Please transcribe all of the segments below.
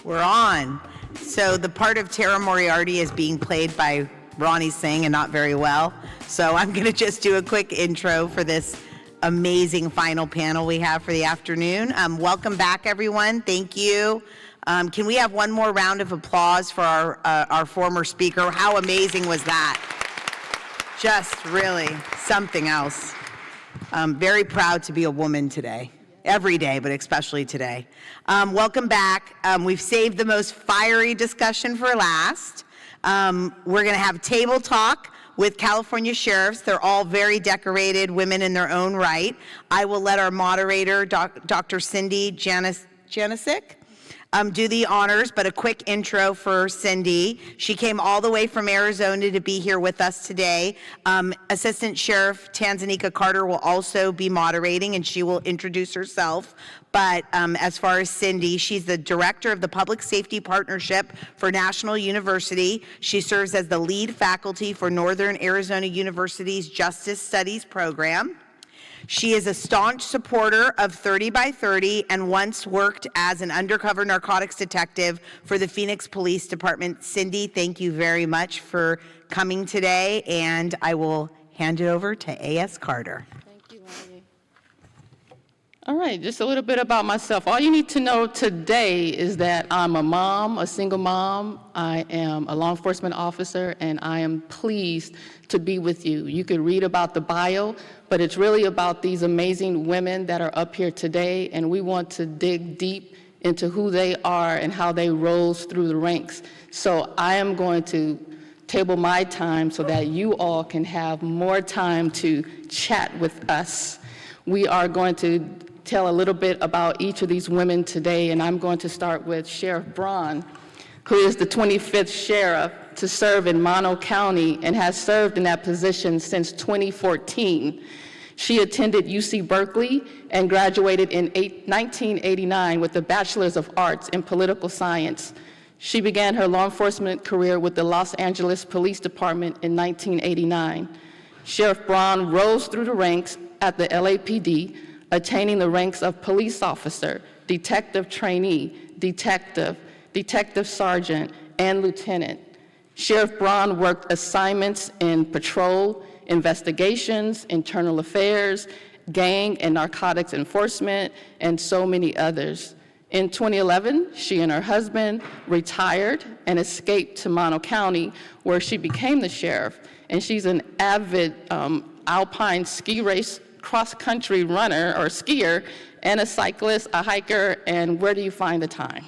We're on. So the part of Tara Moriarty is being played by Ronnie Singh, and not very well. So I'm going to just do a quick intro for this amazing final panel we have for the afternoon. Welcome back, everyone. Thank you. Can we have one more round of applause for our former speaker? How amazing was that? Just really something else. Very proud to be a woman today. Every day, but especially today. Welcome back. We've saved the most fiery discussion for last. We're going to have table talk with California sheriffs. They're all very decorated women in their own right. I will let our moderator, Dr. Cindy Janisic, do the honors, but a quick intro for Cindy. She came all the way from Arizona to be here with us today. Assistant Sheriff Tanzania Carter will also be moderating, and she will introduce herself. But as far as Cindy, she's the director of the Public Safety Partnership for National University. She serves as the lead faculty for Northern Arizona University's Justice Studies program. She is a staunch supporter of 30 by 30 and once worked as an undercover narcotics detective for the Phoenix Police Department. Cindy, thank you very much for coming today, and I will hand it over to A.S. Carter. Thank you, Wendy. All right, just a little bit about myself. All you need to know today is that I'm a mom, a single mom. I am a law enforcement officer, and I am pleased to be with you. You can read about the bio, but it's really about these amazing women that are up here today, and we want to dig deep into who they are and how they rose through the ranks. So I am going to table my time so that you all can have more time to chat with us. We are going to tell a little bit about each of these women today, and I'm going to start with Sheriff Braun, who is the 25th sheriff to serve in Mono County and has served in that position since 2014. She attended UC Berkeley and graduated in 1989 with a Bachelor's of Arts in Political Science. She began her law enforcement career with the Los Angeles Police Department in 1989. Sheriff Braun rose through the ranks at the LAPD, attaining the ranks of police officer, detective trainee, detective sergeant, and lieutenant. Sheriff Braun worked assignments in patrol, investigations, internal affairs, gang and narcotics enforcement, and so many others. In 2011, she and her husband retired and escaped to Mono County, where she became the sheriff. And she's an avid alpine ski race cross-country runner or skier, and a cyclist, a hiker, and where do you find the time?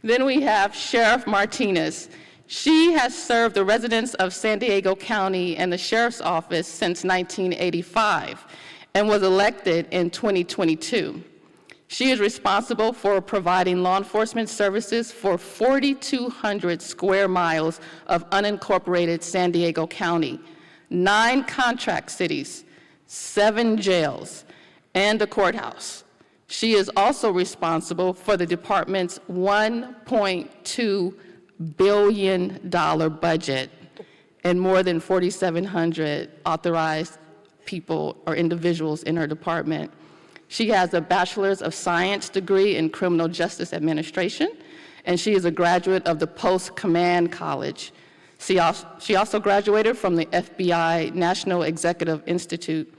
Then we have Sheriff Martinez. She has served the residents of San Diego County and the Sheriff's Office since 1985 and was elected in 2022. She is responsible for providing law enforcement services for 4,200 square miles of unincorporated San Diego County, 9 contract cities, 7 jails, and a courthouse. She is also responsible for the department's $1.2 billion budget and more than 4,700 authorized people or individuals in her department. She has a Bachelor's of Science degree in Criminal Justice Administration, and she is a graduate of the Post Command College. She also graduated from the FBI National Executive Institute.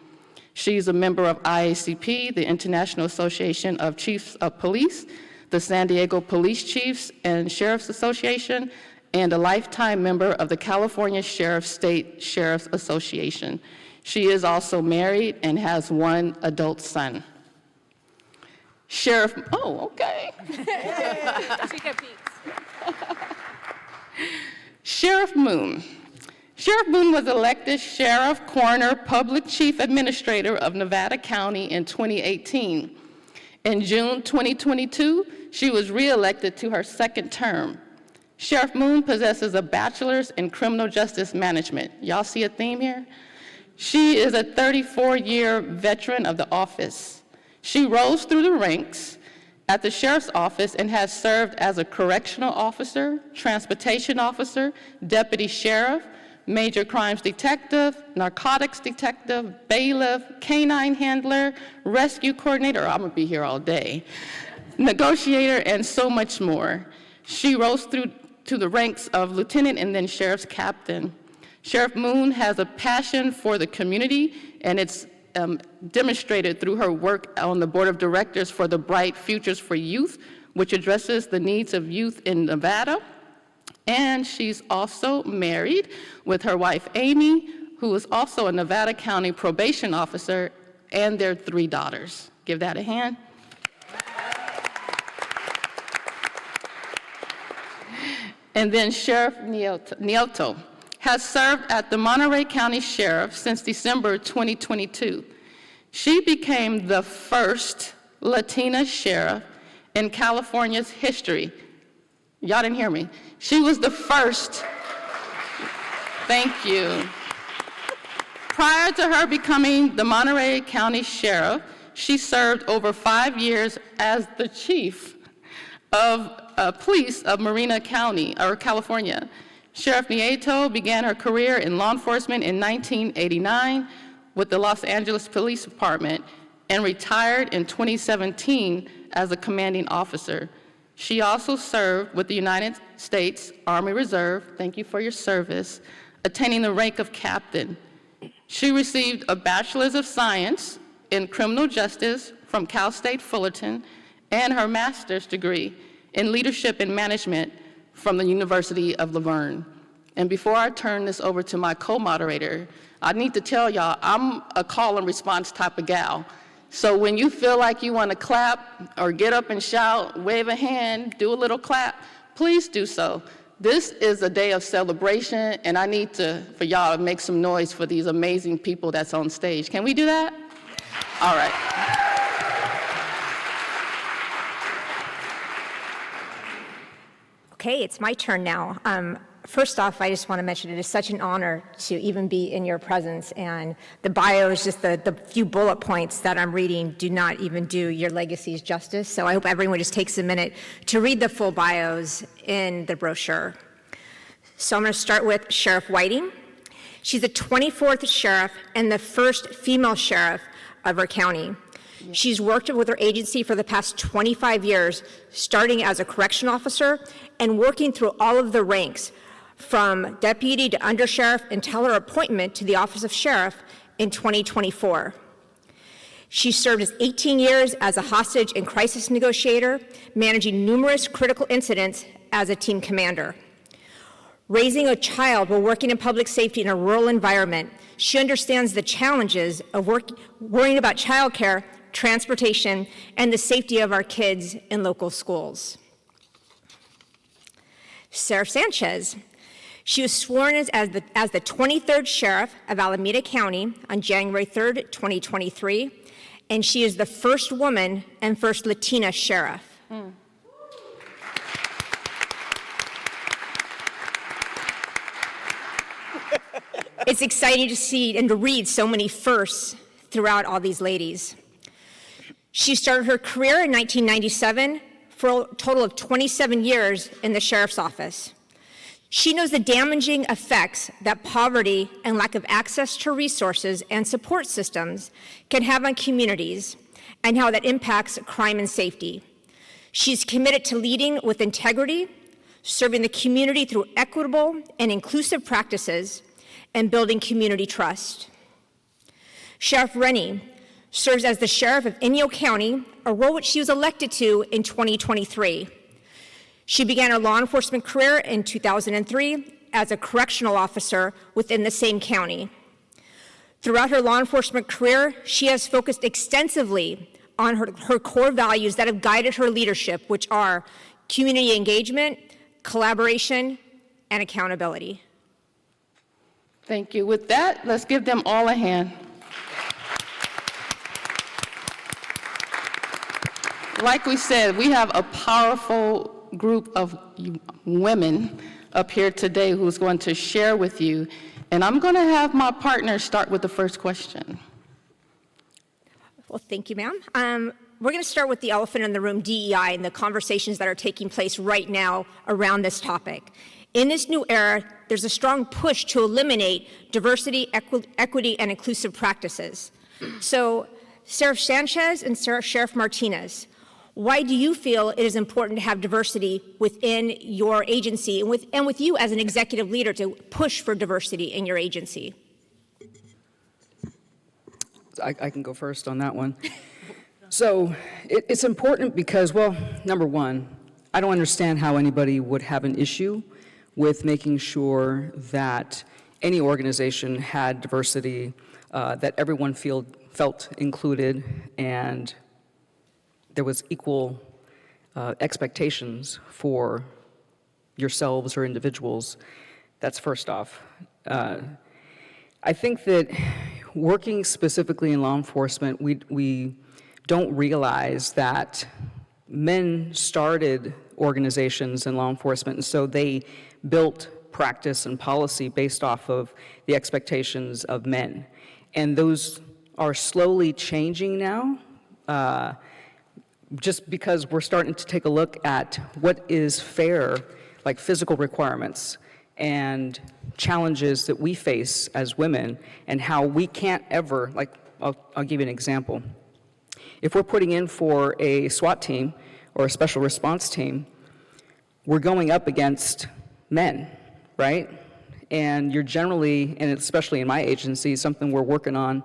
She's a member of IACP, the International Association of Chiefs of Police, the San Diego Police Chiefs and Sheriffs Association, and a lifetime member of the California Sheriff State Sheriffs Association. She is also married and has 1 adult son. Sheriff, oh, okay. Sheriff Moon. Sheriff Moon was elected Sheriff, Coroner, Public Chief Administrator of Nevada County in 2018. In June 2022, she was re-elected to her 2nd term. Sheriff Moon possesses a bachelor's in criminal justice management. Y'all see a theme here? She is a 34-year veteran of the office. She rose through the ranks at the Sheriff's Office and has served as a correctional officer, transportation officer, deputy sheriff, major crimes detective, narcotics detective, bailiff, canine handler, rescue coordinator. I'm gonna be here all day. negotiator, and so much more. She rose through to the ranks of lieutenant and then sheriff's captain. Sheriff Moon has a passion for the community, and it's demonstrated through her work on the board of directors for the Bright Futures for Youth, which addresses the needs of youth in Nevada. And she's also married with her wife, Amy, who is also a Nevada County probation officer, and their 3 daughters. Give that a hand. And then Sheriff Nieto has served at the Monterey County Sheriff since December 2022. She became the first Latina sheriff in California's history. Y'all didn't hear me. She was the first. Thank you. Prior to her becoming the Monterey County Sheriff, she served over 5 years as the chief of police of Marina County, or California. Sheriff Nieto began her career in law enforcement in 1989 with the Los Angeles Police Department and retired in 2017 as a commanding officer. She also served with the United States Army Reserve, thank you for your service, attaining the rank of captain. She received a Bachelor's of Science in Criminal Justice from Cal State Fullerton and her master's degree in Leadership and Management from the University of Laverne. And before I turn this over to my co-moderator, I need to tell y'all, I'm a call and response type of gal. So when you feel like you want to clap or get up and shout, wave a hand, do a little clap, please do so. This is a day of celebration, and I need for y'all to make some noise for these amazing people that's on stage. Can we do that? All right. Okay, it's my turn now. First off, I just want to mention it is such an honor to even be in your presence, and the bio is just the few bullet points that I'm reading do not even do your legacies justice, so I hope everyone just takes a minute to read the full bios in the brochure. So I'm going to start with Sheriff Whiting. She's the 24th sheriff and the first female sheriff of her county. She's worked with her agency for the past 25 years, starting as a correction officer and working through all of the ranks from deputy to undersheriff until her appointment to the office of sheriff in 2024. She served as 18 years as a hostage and crisis negotiator, managing numerous critical incidents as a team commander. Raising a child while working in public safety in a rural environment, she understands the challenges of worrying about childcare, transportation, and the safety of our kids in local schools. Sheriff Sanchez. She was sworn as the 23rd sheriff of Alameda County on January 3rd, 2023, and she is the first woman and first Latina sheriff. It's exciting to see and to read so many firsts throughout all these ladies. She started her career in 1997 for a total of 27 years in the sheriff's office. She knows the damaging effects that poverty and lack of access to resources and support systems can have on communities and how that impacts crime and safety. She's committed to leading with integrity, serving the community through equitable and inclusive practices, and building community trust. Sheriff Rennie serves as the sheriff of Inyo County, a role which she was elected to in 2023. She began her law enforcement career in 2003 as a correctional officer within the same county. Throughout her law enforcement career, she has focused extensively on her core values that have guided her leadership, which are community engagement, collaboration, and accountability. Thank you. With that, let's give them all a hand. Like we said, we have a powerful group of women up here today who's going to share with you. And I'm going to have my partner start with the first question. Well, thank you, ma'am. We're going to start with the elephant in the room, DEI, and the conversations that are taking place right now around this topic. In this new era, there's a strong push to eliminate diversity, equity, and inclusive practices. So, Sheriff Sanchez and Sheriff Martinez, Why do you feel it is important to have diversity within your agency and with you as an executive leader to push for diversity in your agency? I can go first on that one. So it's important because, well, number one, I don't understand how anybody would have an issue with making sure that any organization had diversity, that everyone felt included, and there was equal expectations for yourselves or individuals. That's first off. I think that working specifically in law enforcement, we don't realize that men started organizations in law enforcement, and so they built practice and policy based off of the expectations of men. And those are slowly changing now, just because we're starting to take a look at what is fair, like physical requirements and challenges that we face as women, and how we can't ever, like, I'll give you an example. If we're putting in for a SWAT team or a special response team, we're going up against men, right? And you're generally, and especially in my agency, something we're working on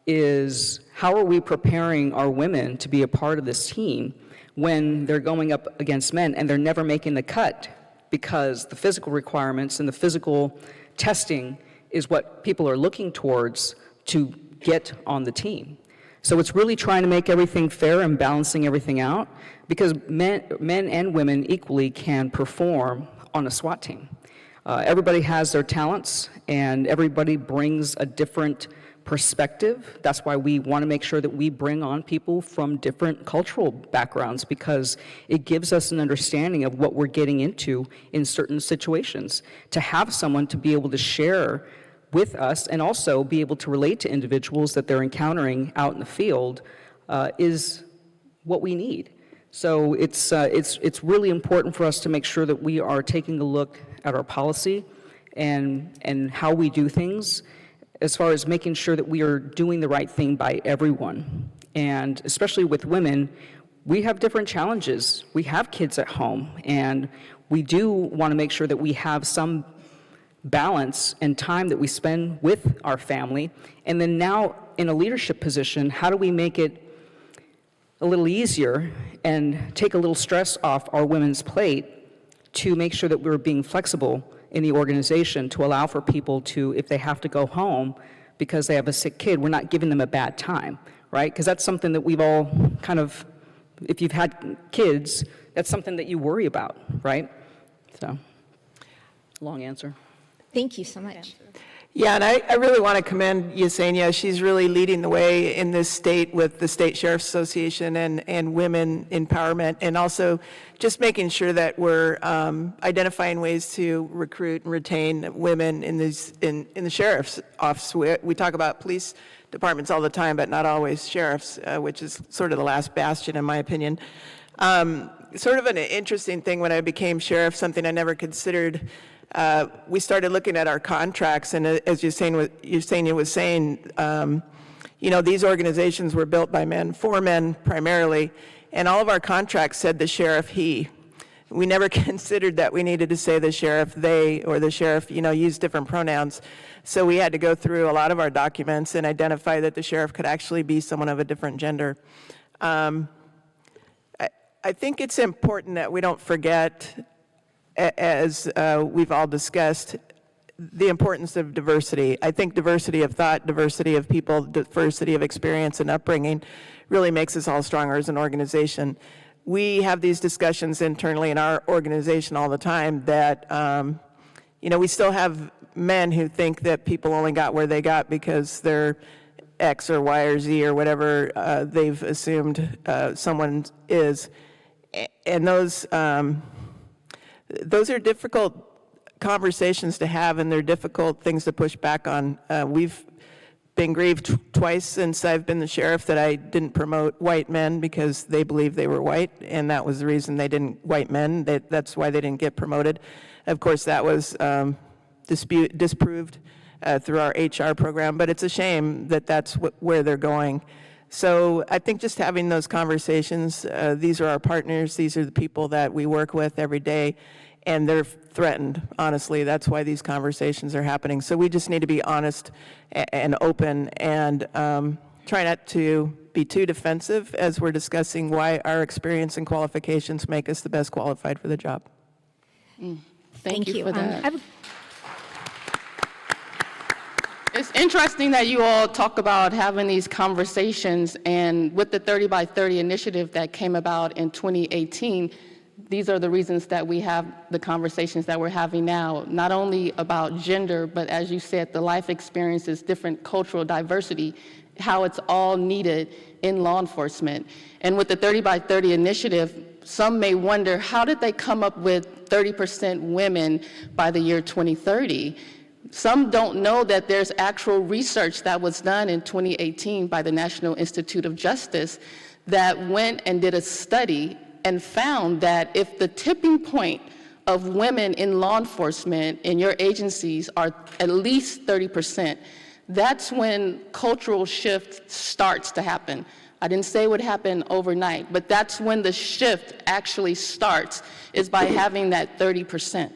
is how are we preparing our women to be a part of this team when they're going up against men and they're never making the cut because the physical requirements and the physical testing is what people are looking towards to get on the team. So it's really trying to make everything fair and balancing everything out, because men and women equally can perform on a SWAT team. Everybody has their talents, and everybody brings a different perspective. That's why we want to make sure that we bring on people from different cultural backgrounds, because it gives us an understanding of what we're getting into in certain situations. To have someone to be able to share with us and also be able to relate to individuals that they're encountering out in the field is what we need. So it's really important for us to make sure that we are taking a look at our policy and how we do things, as far as making sure that we are doing the right thing by everyone. And especially with women, we have different challenges. We have kids at home, and we do want to make sure that we have some balance and time that we spend with our family. And then now in a leadership position, how do we make it a little easier and take a little stress off our women's plate to make sure that we're being flexible in the organization to allow for people to, if they have to go home because they have a sick kid, we're not giving them a bad time, right? Because that's something that we've all kind of, if you've had kids, that's something that you worry about, right? So, long answer. Thank you so much. Yeah, and I really want to commend Yesenia. She's really leading the way in this state with the State Sheriff's Association and women empowerment, and also just making sure that we're identifying ways to recruit and retain women in the sheriff's office. We talk about police departments all the time, but not always sheriffs, which is sort of the last bastion, in my opinion. Sort of an interesting thing when I became sheriff, something I never considered. We started looking at our contracts, and as Yesenia was saying, these organizations were built by men, for men primarily, and all of our contracts said the sheriff, he. We never considered that we needed to say the sheriff, they, or the sheriff, use different pronouns. So we had to go through a lot of our documents and identify that the sheriff could actually be someone of a different gender. I think it's important that we don't forget, as we've all discussed, the importance of diversity. I think diversity of thought, diversity of people, diversity of experience and upbringing really makes us all stronger as an organization. We have these discussions internally in our organization all the time that, we still have men who think that people only got where they got because they're X or Y or Z or whatever they've assumed someone is. And those are difficult conversations to have, and they're difficult things to push back on. We've been grieved twice since I've been the sheriff that I didn't promote white men because they believed they were white, and that was the reason they didn't, white men, that's why they didn't get promoted. Of course, that was disproved through our HR program, but it's a shame that that's where they're going. So I think just having those conversations, these are our partners, these are the people that we work with every day, and they're threatened, honestly. That's why these conversations are happening. So we just need to be honest and open, and try not to be too defensive as we're discussing why our experience and qualifications make us the best qualified for the job. Thank you for I that. have a- It's interesting that you all talk about having these conversations, and with the 30 by 30 initiative that came about in 2018, these are the reasons that we have the conversations that we're having now, not only about gender, but as you said, the life experiences, different cultural diversity, how it's all needed in law enforcement. And with the 30 by 30 initiative, some may wonder, how did they come up with 30% women by the year 2030? Some don't know that there's actual research that was done in 2018 by the National Institute of Justice that went and did a study and found that if the tipping point of women in law enforcement in your agencies are at least 30%, that's when cultural shift starts to happen. I didn't say it would happen overnight, but that's when the shift actually starts, is by having that 30%.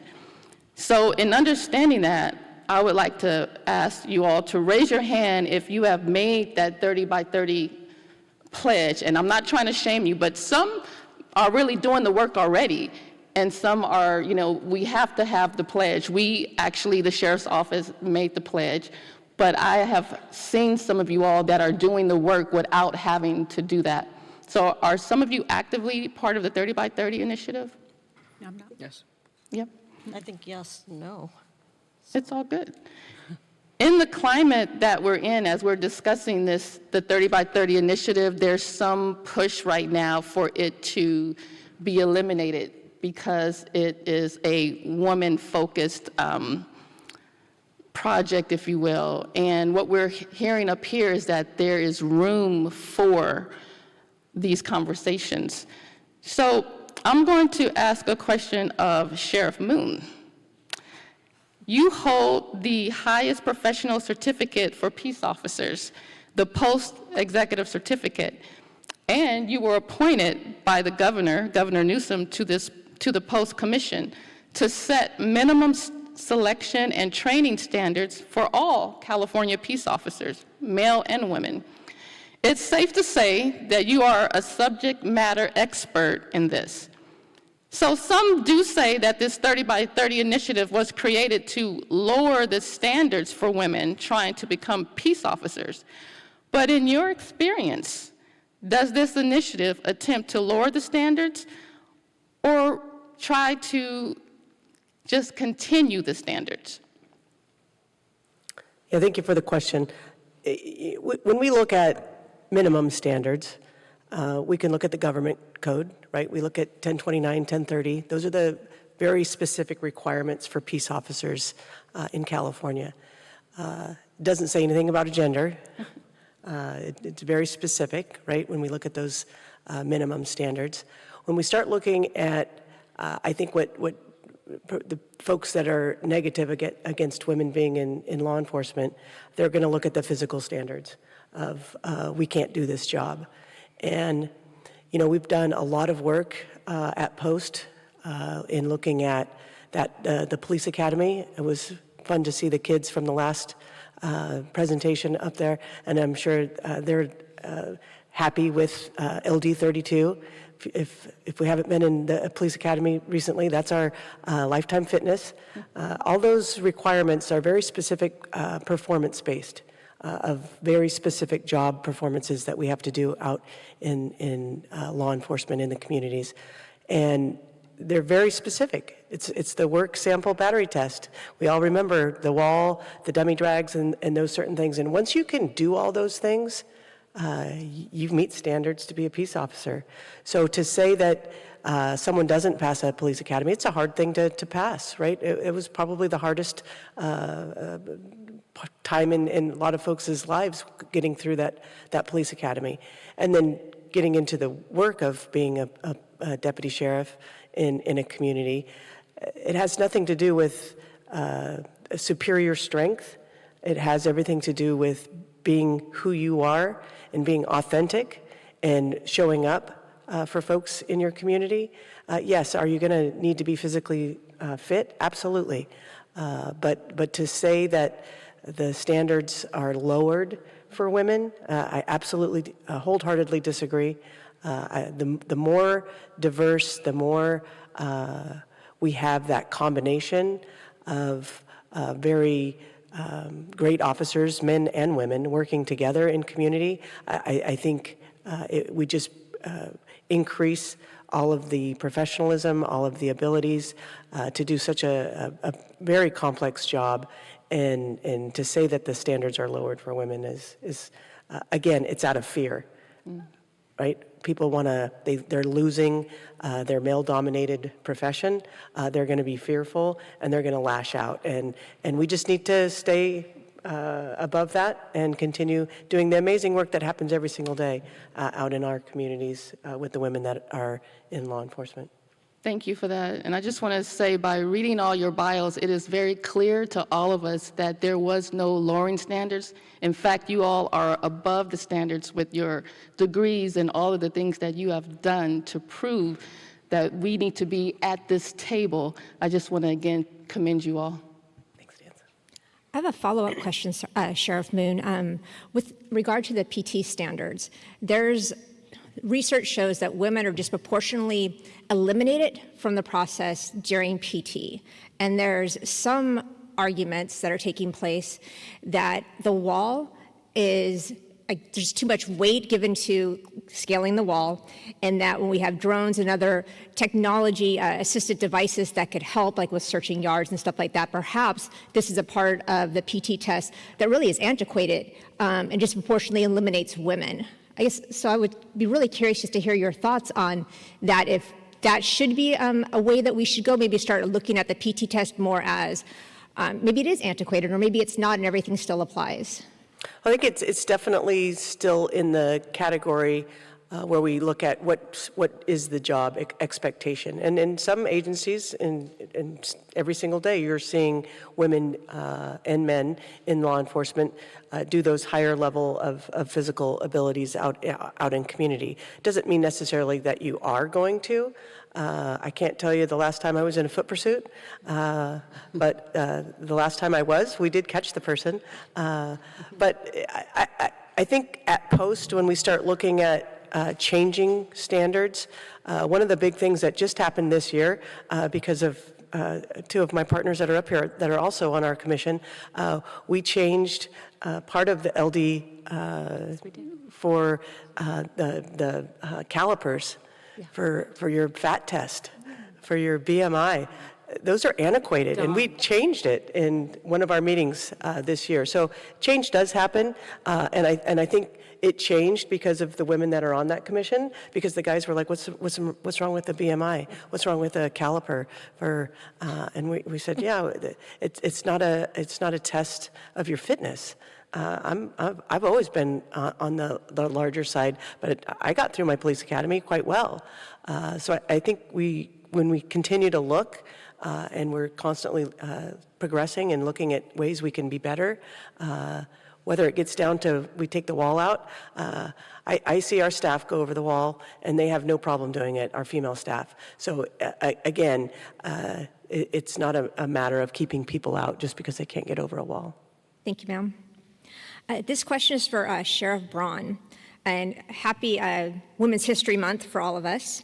So in understanding that, I would like to ask you all to raise your hand if you have made that 30 by 30 pledge. And I'm not trying to shame you, but some are really doing the work already. And some are, we have to have the pledge. We actually, the Sheriff's Office made the pledge. But I have seen some of you all that are doing the work without having to do that. So are some of you actively part of the 30 by 30 initiative? I'm not. Yes. Yep. I think yes, no. It's all good. In the climate that we're in, as we're discussing this, the 30 by 30 initiative, there's some push right now for it to be eliminated because it is a woman-focused project, if you will. And what we're hearing up here is that there is room for these conversations. So I'm going to ask a question of Sheriff Moon. You hold the highest professional certificate for peace officers, the post-executive certificate, and you were appointed by the governor, Governor Newsom, to the post commission to set minimum selection and training standards for all California peace officers, male and women. It's safe to say that you are a subject matter expert in this. So some do say that this 30 by 30 initiative was created to lower the standards for women trying to become peace officers. But in your experience, does this initiative attempt to lower the standards or try to just continue the standards? Yeah, thank you for the question. When we look at minimum standards, we can look at the government code, right? We look at 1029, 1030. Those are the very specific requirements for peace officers in California. Doesn't say anything about a gender. It's very specific, right, when we look at those minimum standards. When we start looking at, I think what the folks that are negative against women being in law enforcement, they're going to look at the physical standards of we can't do this job. And, we've done a lot of work at Post in looking at the police academy. It was fun to see the kids from the last presentation up there, and I'm sure they're happy with LD 32. If we haven't been in the police academy recently, that's our lifetime fitness. All those requirements are very specific performance-based. Of very specific job performances that we have to do out in law enforcement in the communities. And they're very specific. It's the work sample battery test. We all remember the wall, the dummy drags, and those certain things. And once you can do all those things, you meet standards to be a peace officer. So to say that someone doesn't pass a police academy, it's a hard thing to pass, right? It was probably the hardest time in a lot of folks' lives getting through that police academy. And then getting into the work of being a deputy sheriff in a community. It has nothing to do with superior strength. It has everything to do with being who you are and being authentic and showing up for folks in your community. Yes, are you going to need to be physically fit? Absolutely. But to say that the standards are lowered for women, I absolutely wholeheartedly disagree. The more diverse, the more we have that combination of very great officers, men and women, working together in community, I think we just increase all of the professionalism, all of the abilities to do such a very complex job. And to say that the standards are lowered for women is again, it's out of fear, right? People want to, they're losing their male-dominated profession. They're going to be fearful, and they're going to lash out. And we just need to stay above that and continue doing the amazing work that happens every single day out in our communities with the women that are in law enforcement. Thank you for that. And I just want to say, by reading all your bios, it is very clear to all of us that there was no lowering standards. In fact, you all are above the standards with your degrees and all of the things that you have done to prove that we need to be at this table. I just want to, again, commend you all. Thanks, Dan. I have a follow-up question, Sheriff Moon. With regard to the PT standards, research shows that women are disproportionately eliminated from the process during PT. And there's some arguments that are taking place that the wall is, there's too much weight given to scaling the wall, and that when we have drones and other technology assisted devices that could help, like with searching yards and stuff like that, perhaps this is a part of the PT test that really is antiquated and disproportionately eliminates women. I guess, so I would be really curious just to hear your thoughts on that, if that should be a way that we should go, maybe start looking at the PT test more as, maybe it is antiquated, or maybe it's not and everything still applies. I think it's definitely still in the category where we look at what is the job expectation. And in some agencies, and every single day, you're seeing women and men in law enforcement do those higher level of physical abilities out in community. Doesn't mean necessarily that you are going to. I can't tell you the last time I was in a foot pursuit, but the last time I was, we did catch the person. But I think at post, when we start looking at changing standards, one of the big things that just happened this year, because of two of my partners that are up here that are also on our commission, we changed part of the LD for the calipers for your fat test, for your BMI. Those are antiquated, and we changed it in one of our meetings this year. So change does happen, and I think it changed because of the women that are on that commission, because the guys were like, what's wrong with the BMI? What's wrong with a caliper? And we said, yeah, it's not a test of your fitness. I've always been on the larger side, but I got through my police academy quite well. So I think when we continue to look, and we're constantly progressing and looking at ways we can be better, whether it gets down to we take the wall out. I see our staff go over the wall, and they have no problem doing it, our female staff. So again, it's not a matter of keeping people out just because they can't get over a wall. Thank you, ma'am. This question is for Sheriff Braun, and happy Women's History Month for all of us.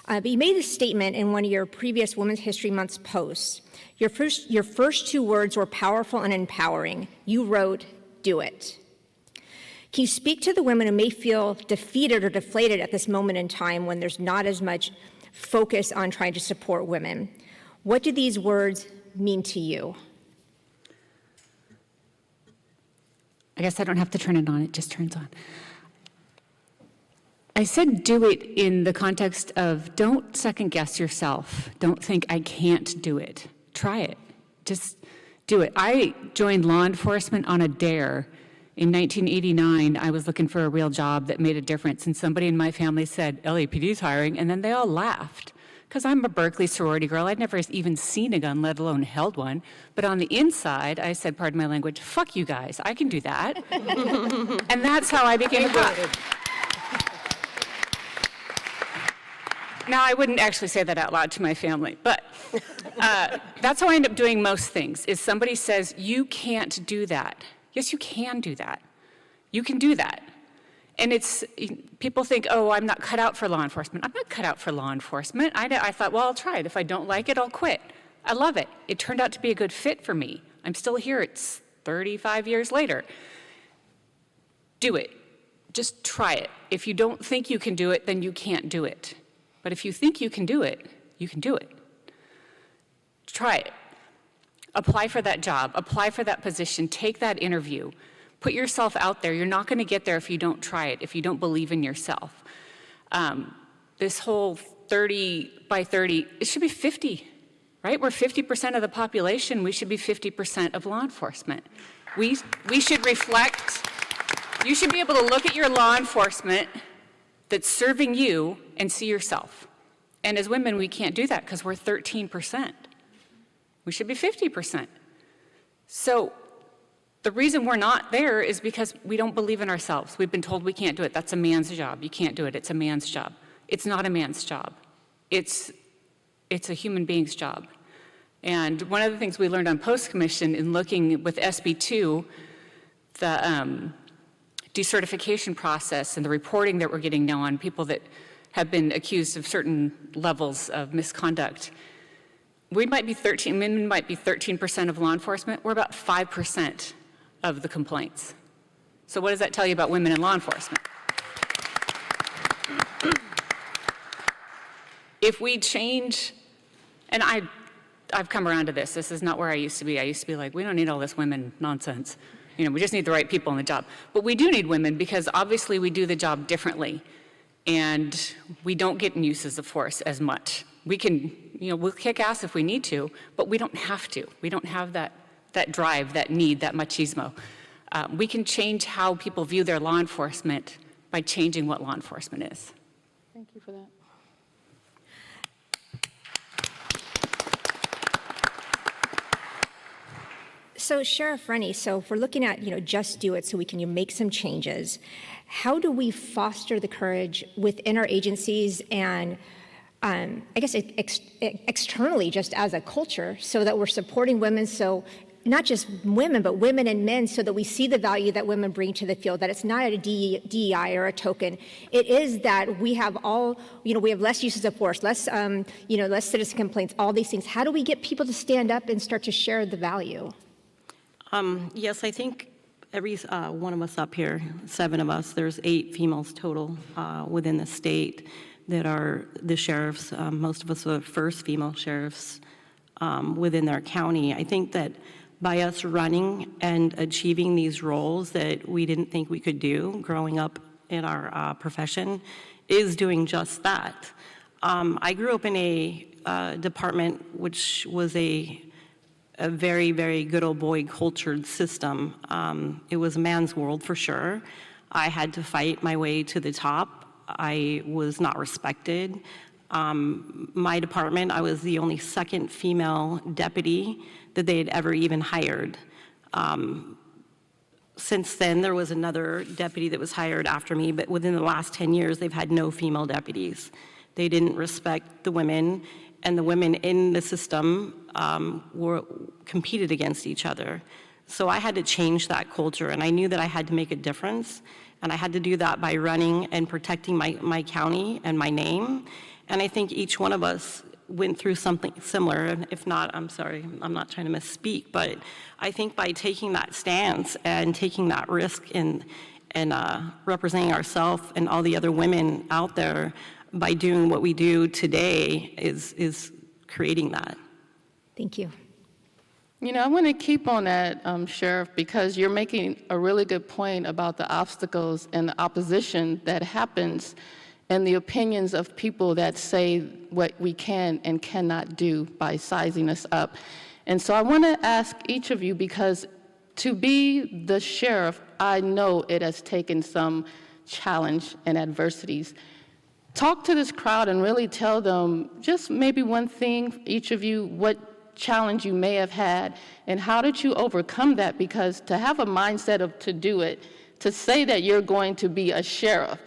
But you made a statement in one of your previous Women's History Month's posts. Your first two words were powerful and empowering. You wrote, "Do it." Can you speak to the women who may feel defeated or deflated at this moment in time when there's not as much focus on trying to support women? What do these words mean to you? I guess I don't have to turn it on, it just turns on. I said do it in the context of don't second guess yourself. Don't think I can't do it. Try it. Just do it. I joined law enforcement on a dare. In 1989, I was looking for a real job that made a difference, and somebody in my family said, LAPD's hiring, and then they all laughed because I'm a Berkeley sorority girl. I'd never even seen a gun, let alone held one. But on the inside, I said, pardon my language, fuck you guys, I can do that. And that's how I became a cop. Now, I wouldn't actually say that out loud to my family, but that's how I end up doing most things, is somebody says, you can't do that. Yes, you can do that. You can do that. And people think, oh, I'm not cut out for law enforcement. I'm not cut out for law enforcement. I thought, well, I'll try it. If I don't like it, I'll quit. I love it. It turned out to be a good fit for me. I'm still here. It's 35 years later. Do it. Just try it. If you don't think you can do it, then you can't do it. But if you think you can do it, you can do it. Try it. Apply for that job. Apply for that position. Take that interview. Put yourself out there. You're not going to get there if you don't try it, if you don't believe in yourself. This whole 30 by 30, it should be 50, right? We're 50% of the population. We should be 50% of law enforcement. We should reflect. You should be able to look at your law enforcement that's serving you and see yourself. And as women, we can't do that because we're 13%. We should be 50%. So the reason we're not there is because we don't believe in ourselves. We've been told we can't do it. That's a man's job. You can't do it. It's a man's job. It's not a man's job. It's a human being's job. And one of the things we learned on post-commission in looking with SB2, the decertification process and the reporting that we're getting now on people that have been accused of certain levels of misconduct, women might be 13% of law enforcement. We're about 5% of the complaints. So what does that tell you about women in law enforcement? If we change, and I've come around to this. This is not where I used to be. I used to be like, we don't need all this women nonsense. We just need the right people in the job. But we do need women because obviously we do the job differently. And we don't get in uses of force as much. We can, we'll kick ass if we need to, but we don't have to. We don't have that drive, that need, that machismo. We can change how people view their law enforcement by changing what law enforcement is. Thank you for that. So Sheriff Rennie, so if we're looking at, just do it so we can make some changes, how do we foster the courage within our agencies and I guess externally just as a culture so that we're supporting women, so not just women, but women and men, so that we see the value that women bring to the field, that it's not a DEI or a token. It is that we have we have less uses of force, less citizen complaints, all these things. How do we get people to stand up and start to share the value? Yes, I think every one of us up here, 7 of us, there's 8 females total within the state that are the sheriffs. Most of us are the first female sheriffs within their county. I think that by us running and achieving these roles that we didn't think we could do growing up in our profession is doing just that. I grew up in a department which was a very, very good old boy cultured system. It was a man's world for sure. I had to fight my way to the top. I was not respected. My department, I was the only second female deputy that they had ever even hired. Since then, there was another deputy that was hired after me, but within the last 10 years, they've had no female deputies. They didn't respect the women, and the women in the system were competed against each other. So I had to change that culture, and I knew that I had to make a difference, and I had to do that by running and protecting my county and my name. And I think each one of us went through something similar, and if not, I'm sorry, I'm not trying to misspeak, but I think by taking that stance and taking that risk and representing ourselves and all the other women out there, by doing what we do today is creating that. Thank you. I want to keep on that, Sheriff, because you're making a really good point about the obstacles and the opposition that happens and the opinions of people that say what we can and cannot do by sizing us up. And so I want to ask each of you, because to be the sheriff, I know it has taken some challenge and adversities. talk to this crowd and really tell them just maybe one thing, each of you, what challenge you may have had, and how did you overcome that? Because to have a mindset of to do it, to say that you're going to be a sheriff,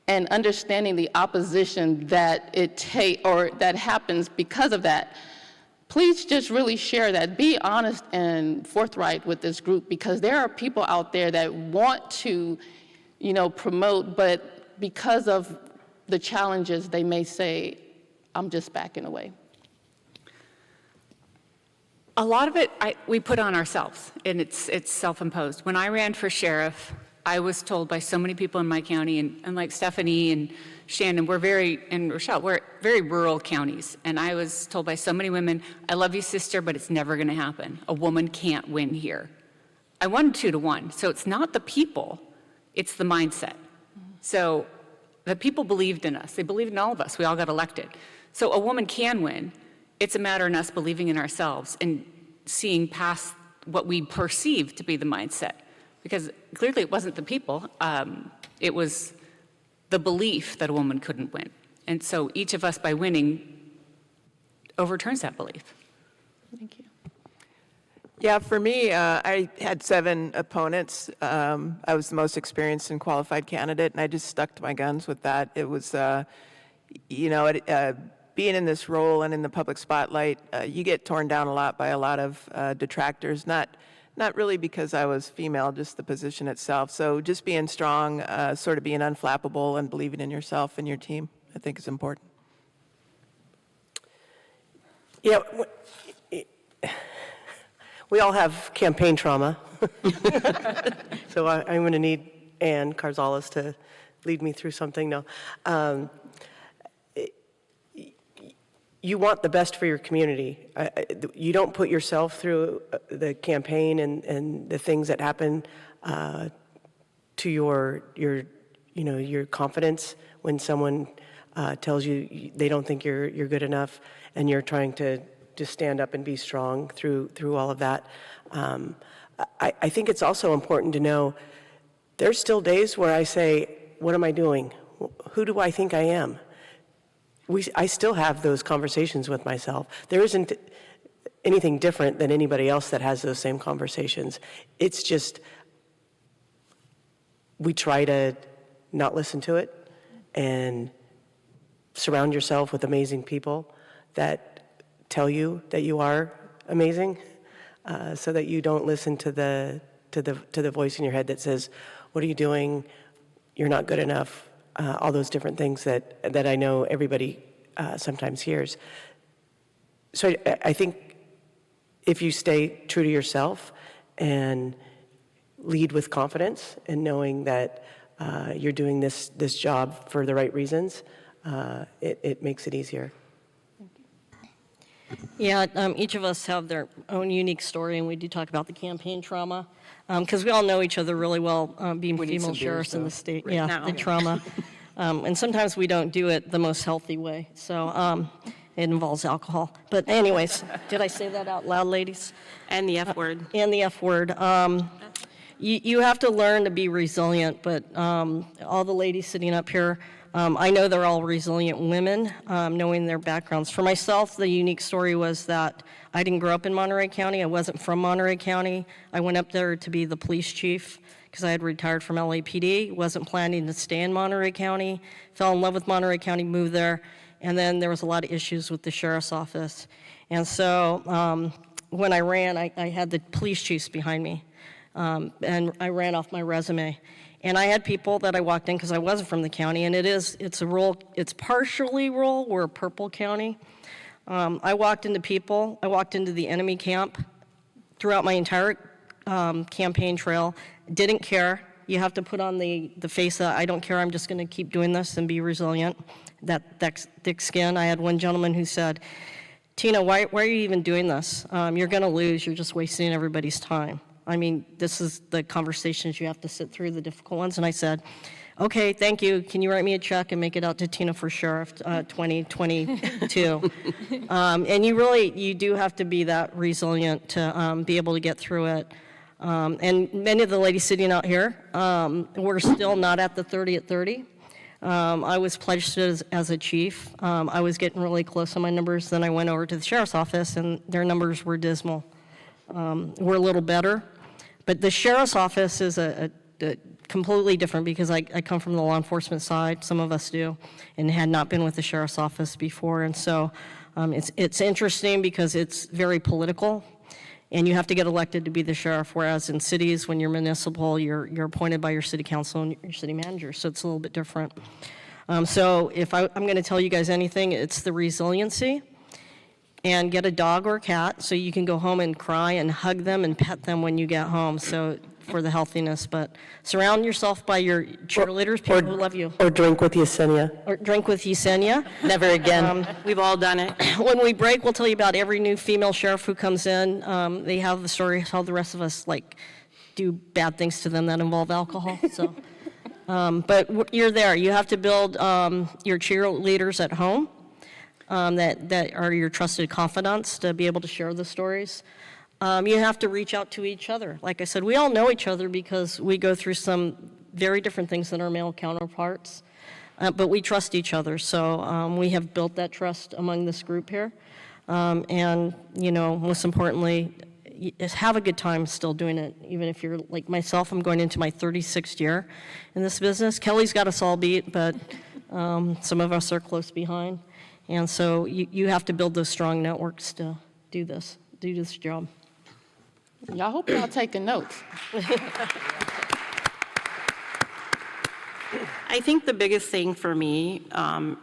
and understanding the opposition that that happens because of that, please just really share that. Be honest and forthright with this group, because there are people out there that want to, promote, but because of the challenges, they may say, I'm just backing away. A lot of it we put on ourselves, and it's self-imposed. When I ran for sheriff, I was told by so many people in my county, and like Stephanie and Shannon, and Rochelle, we're very rural counties. And I was told by so many women, I love you, sister, but it's never going to happen. A woman can't win here. I won 2-1. So it's not the people, it's the mindset. So the people believed in us. They believed in all of us. We all got elected. So a woman can win. It's a matter of us believing in ourselves and seeing past what we perceive to be the mindset. Because clearly it wasn't the people, it was the belief that a woman couldn't win. And so each of us, by winning, overturns that belief. Thank you. Yeah, for me, I had 7 opponents. I was the most experienced and qualified candidate, and I just stuck to my guns with that. It was, being in this role and in the public spotlight, you get torn down a lot by a lot of detractors, not really because I was female, just the position itself. So just being strong, sort of being unflappable and believing in yourself and your team, I think is important. Yeah, we all have campaign trauma. So I'm going to need Ann Carzales to lead me through something. No. You want the best for your community. You don't put yourself through the campaign and the things that happen to your confidence when someone tells you they don't think you're good enough, and you're trying to just stand up and be strong through all of that. I think it's also important to know there's still days where I say, what am I doing? Who do I think I am? I still have those conversations with myself. There isn't anything different than anybody else that has those same conversations. It's just we try to not listen to it and surround yourself with amazing people that tell you that you are amazing, so that you don't listen to the voice in your head that says, "What are you doing? You're not good enough." All those different things that I know everybody sometimes hears. So I think if you stay true to yourself and lead with confidence and knowing that you're doing this job for the right reasons, it makes it easier. Yeah, each of us have their own unique story, and we do talk about the campaign trauma, because we all know each other really well, being female sheriffs in the state. Yeah, now. the trauma. And sometimes we don't do it the most healthy way, so it involves alcohol. But anyways, did I say that out loud, ladies? And the F word. And the F word. You have to learn to be resilient, but all the ladies sitting up here, I know they're all resilient women, knowing their backgrounds. For myself, the unique story was that I didn't grow up in Monterey County. I wasn't from Monterey County. I went up there to be the police chief because I had retired from LAPD. Wasn't planning to stay in Monterey County. Fell in love with Monterey County, moved there, and then there was a lot of issues with the sheriff's office. And so when I ran, I had the police chiefs behind me, and I ran off my resume. And I had people that I walked in because I wasn't from the county, and it's a rural, it's partially rural. We're a purple county. I walked into people. I walked into the enemy camp throughout my entire campaign trail. Didn't care. You have to put on the face of, I don't care, I'm just going to keep doing this and be resilient. That thick skin. I had one gentleman who said, Tina, why are you even doing this? You're going to lose. You're just wasting everybody's time. I mean, this is the conversations you have to sit through, the difficult ones. And I said, okay, thank you. Can you write me a check and make it out to Tina for Sheriff 2022? And you do have to be that resilient to be able to get through it. And many of the ladies sitting out here, we're still not at the 30 at 30. I was pledged as a chief. I was getting really close on my numbers. Then I went over to the sheriff's office, and their numbers were dismal. We're a little better. But the sheriff's office is a completely different because I come from the law enforcement side, some of us do, and had not been with the sheriff's office before. And so it's interesting because it's very political, and you have to get elected to be the sheriff, whereas in cities, when you're municipal, you're appointed by your city council and your city manager, so it's a little bit different. So if I'm going to tell you guys anything, it's the resiliency, and get a dog or a cat so you can go home and cry and hug them and pet them when you get home, so for the healthiness. But surround yourself by your cheerleaders, people who love you. Or drink with Yesenia. Or drink with Yesenia. Never again. We've all done it. When we break, we'll tell you about every new female sheriff who comes in. They have the story how the rest of us do bad things to them that involve alcohol. So, but you're there. You have to build your cheerleaders at home that are your trusted confidants to be able to share the stories. You have to reach out to each other. Like I said, we all know each other because we go through some very different things than our male counterparts, but we trust each other. So we have built that trust among this group here. And, most importantly, have a good time still doing it. Even if you're like myself, I'm going into my 36th year in this business. Kelly's got us all beat, but some of us are close behind. And so you have to build those strong networks to do this job. Y'all hope y'all taking notes. I think the biggest thing for me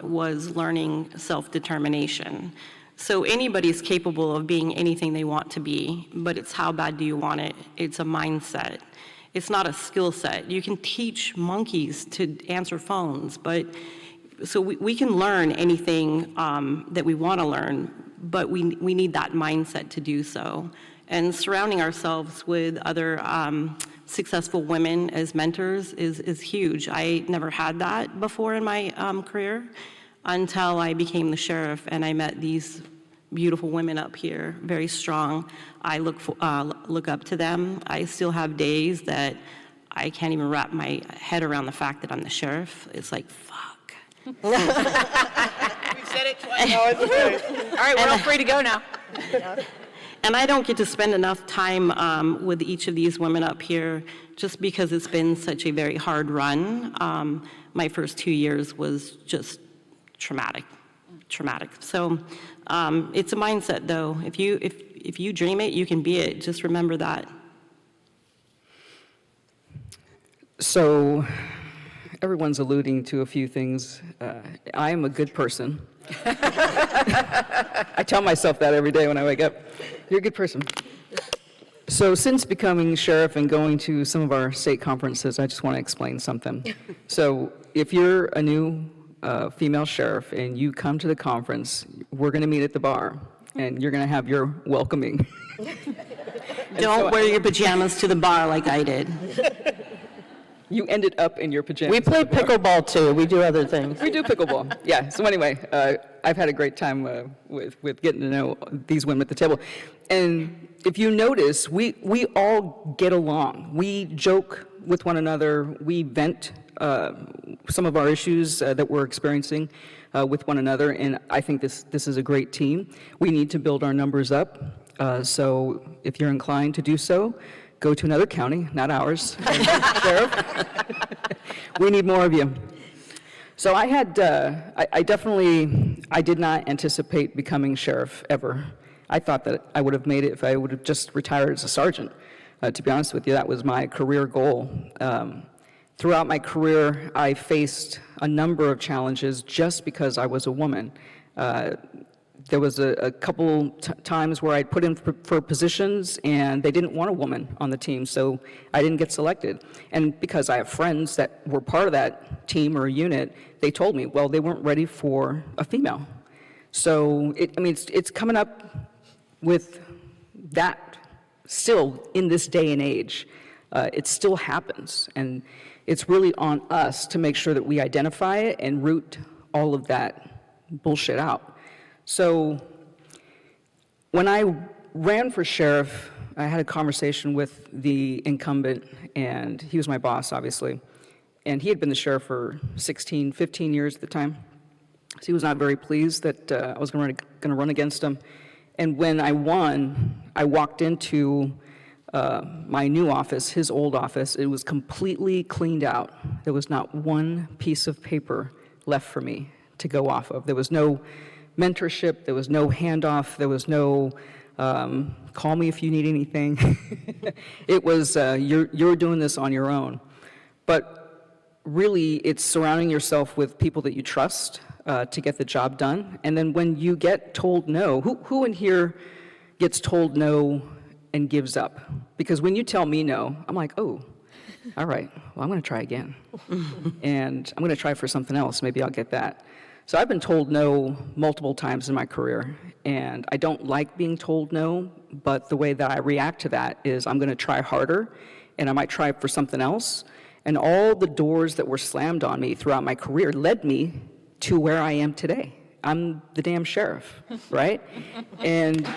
was learning self-determination. So anybody's capable of being anything they want to be, but it's how bad do you want it? It's a mindset. It's not a skill set. You can teach monkeys to answer phones, but so we can learn anything that we want to learn, but we need that mindset to do so. And surrounding ourselves with other successful women as mentors is huge. I never had that before in my career until I became the sheriff and I met these beautiful women up here, very strong. I look up to them. I still have days that I can't even wrap my head around the fact that I'm the sheriff. It's like, fuck. We've said it twice. No, it's okay. All right, we're all free to go now. And I don't get to spend enough time with each of these women up here just because it's been such a very hard run. My first 2 years was just traumatic. So it's a mindset, though. If you dream it, you can be it. Just remember that. So everyone's alluding to a few things. I am a good person. I tell myself that every day when I wake up. You're a good person. So since becoming sheriff and going to some of our state conferences, I just want to explain something. So if you're a new female sheriff and you come to the conference, we're going to meet at the bar, and you're going to have your welcoming. Don't wear your pajamas to the bar like I did. You ended up in your pajamas. We play pickleball too. We do other things. We do pickleball. Yeah. So anyway, I've had a great time with getting to know these women at the table. And if you notice, we all get along. We joke with one another. We vent some of our issues that we're experiencing with one another. And I think this is a great team. We need to build our numbers up. So if you're inclined to do so, go to another county, not ours, Sheriff. We need more of you. So I had, I did not anticipate becoming sheriff ever. I thought that I would have made it if I would have just retired as a sergeant. To be honest with you, that was my career goal. Throughout my career, I faced a number of challenges just because I was a woman. There was a couple times where I'd put in for positions and they didn't want a woman on the team, so I didn't get selected. And because I have friends that were part of that team or unit, they told me, well, they weren't ready for a female. So, it's coming up with that still in this day and age. It still happens, and it's really on us to make sure that we identify it and root all of that bullshit out. So when I ran for sheriff, I had a conversation with the incumbent, and he was my boss, obviously. And he had been the sheriff for 16, 15 years at the time. So he was not very pleased that I was going to run against him. And when I won, I walked into my new office, his old office. It was completely cleaned out. There was not one piece of paper left for me to go off of. There was no mentorship. There was no handoff. There was no call me if you need anything. It was you're doing this on your own. But really, it's surrounding yourself with people that you trust to get the job done. And then when you get told no, who in here gets told no and gives up? Because when you tell me no, I'm like, oh, all right, well, I'm going to try again. And I'm going to try for something else. Maybe I'll get that. So I've been told no multiple times in my career, and I don't like being told no, but the way that I react to that is I'm going to try harder, and I might try for something else. And all the doors that were slammed on me throughout my career led me to where I am today. I'm the damn sheriff, right? And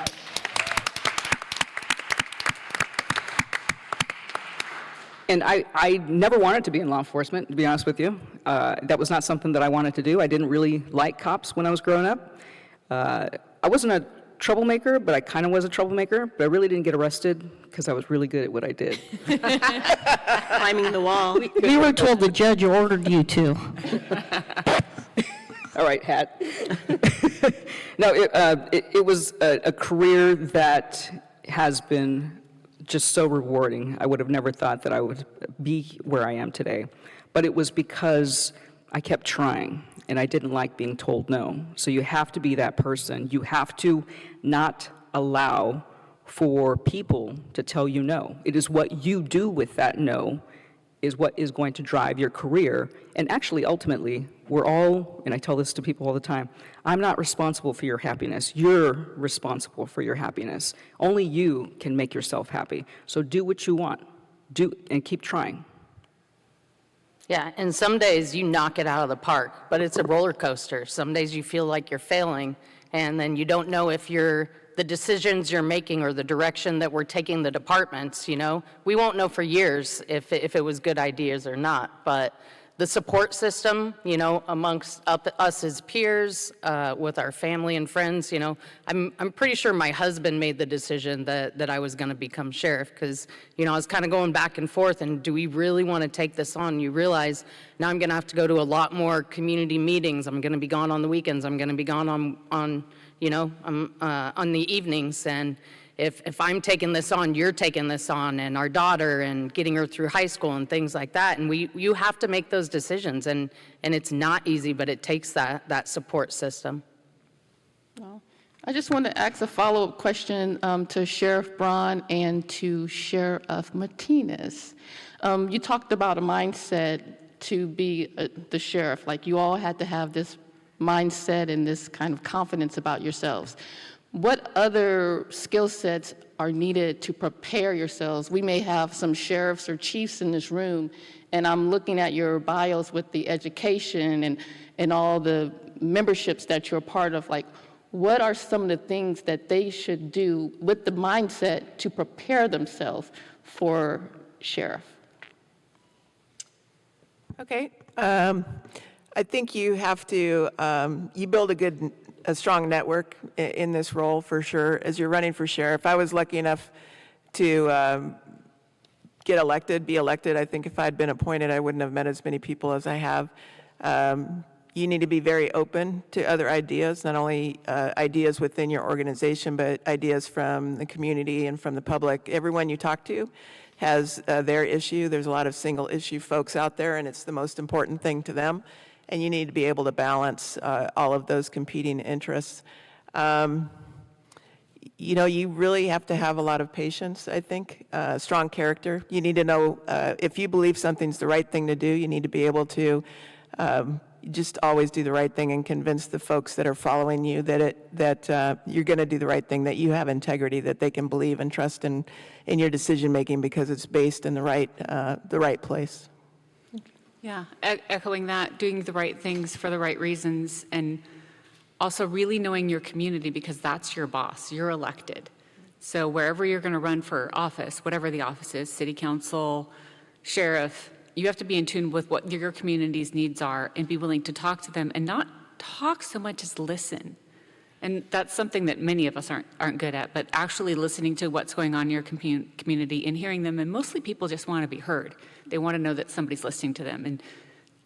I never wanted to be in law enforcement, to be honest with you. That was not something that I wanted to do. I didn't really like cops when I was growing up. I wasn't a troublemaker, but I kind of was a troublemaker. But I really didn't get arrested because I was really good at what I did. Climbing the wall. We were told the judge ordered you to. All right, hat. No, it was a career that has been just so rewarding. I would have never thought that I would be where I am today. But it was because I kept trying, and I didn't like being told no. So you have to be that person. You have to not allow for people to tell you no. It is what you do with that no is what is going to drive your career. And actually, ultimately, we're all, and I tell this to people all the time, I'm not responsible for your happiness. You're responsible for your happiness. Only you can make yourself happy. So do what you want. Do and keep trying. Yeah, and some days you knock it out of the park, but it's a roller coaster. Some days you feel like you're failing, and then you don't know if the decisions you're making or the direction that we're taking the departments, we won't know for years if it was good ideas or not. But the support system, amongst us as peers, with our family and friends, I'm pretty sure my husband made the decision that I was going to become sheriff because, I was kind of going back and forth, and do we really want to take this on? You realize now I'm going to have to go to a lot more community meetings. I'm going to be gone on the weekends. I'm going to be gone on the evenings, and if I'm taking this on, you're taking this on, and our daughter, and getting her through high school and things like that, and you have to make those decisions, and it's not easy, but it takes that support system. Well, I just want to ask a follow-up question to Sheriff Braun and to Sheriff Martinez. You talked about a mindset to be the sheriff, like you all had to have this mindset and this kind of confidence about yourselves. What other skill sets are needed to prepare yourselves? We may have some sheriffs or chiefs in this room, and I'm looking at your bios with the education and all the memberships that you're a part of. Like, what are some of the things that they should do with the mindset to prepare themselves for sheriff? Okay. I think you have to, you build a strong network in this role for sure as you're running for sheriff. I was lucky enough to be elected. I think if I'd been appointed, I wouldn't have met as many people as I have. You need to be very open to other ideas, not only ideas within your organization, but ideas from the community and from the public. Everyone you talk to has their issue. There's a lot of single issue folks out there, and it's the most important thing to them. And you need to be able to balance all of those competing interests. You really have to have a lot of patience, I think, strong character. You need to know if you believe something's the right thing to do, you need to be able to just always do the right thing and convince the folks that are following you that you're going to do the right thing, that you have integrity, that they can believe and trust in your decision making because it's based in the right place. Yeah, echoing that, doing the right things for the right reasons, and also really knowing your community because that's your boss. You're elected. So wherever you're going to run for office, whatever the office is, city council, sheriff, you have to be in tune with what your community's needs are and be willing to talk to them and not talk so much as listen. And that's something that many of us aren't good at, but actually listening to what's going on in your community and hearing them. And mostly people just want to be heard. They want to know that somebody's listening to them. And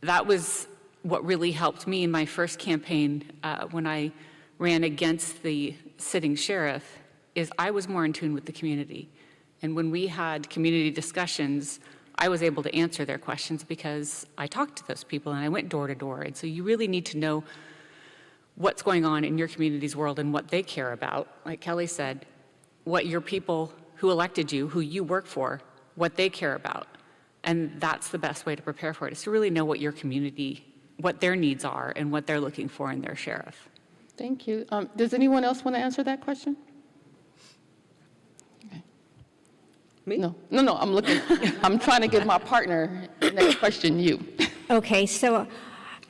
that was what really helped me in my first campaign when I ran against the sitting sheriff, is I was more in tune with the community. And when we had community discussions, I was able to answer their questions because I talked to those people and I went door to door. And so you really need to know what's going on in your community's world and what they care about. Like Kelly said, what your people who elected you, who you work for, what they care about. And that's the best way to prepare for it, is to really know what your community, what their needs are and what they're looking for in their sheriff. Thank you. Does anyone else want to answer that question? Okay. Me? No, I'm looking, I'm trying to give my partner, next question, you. Okay, so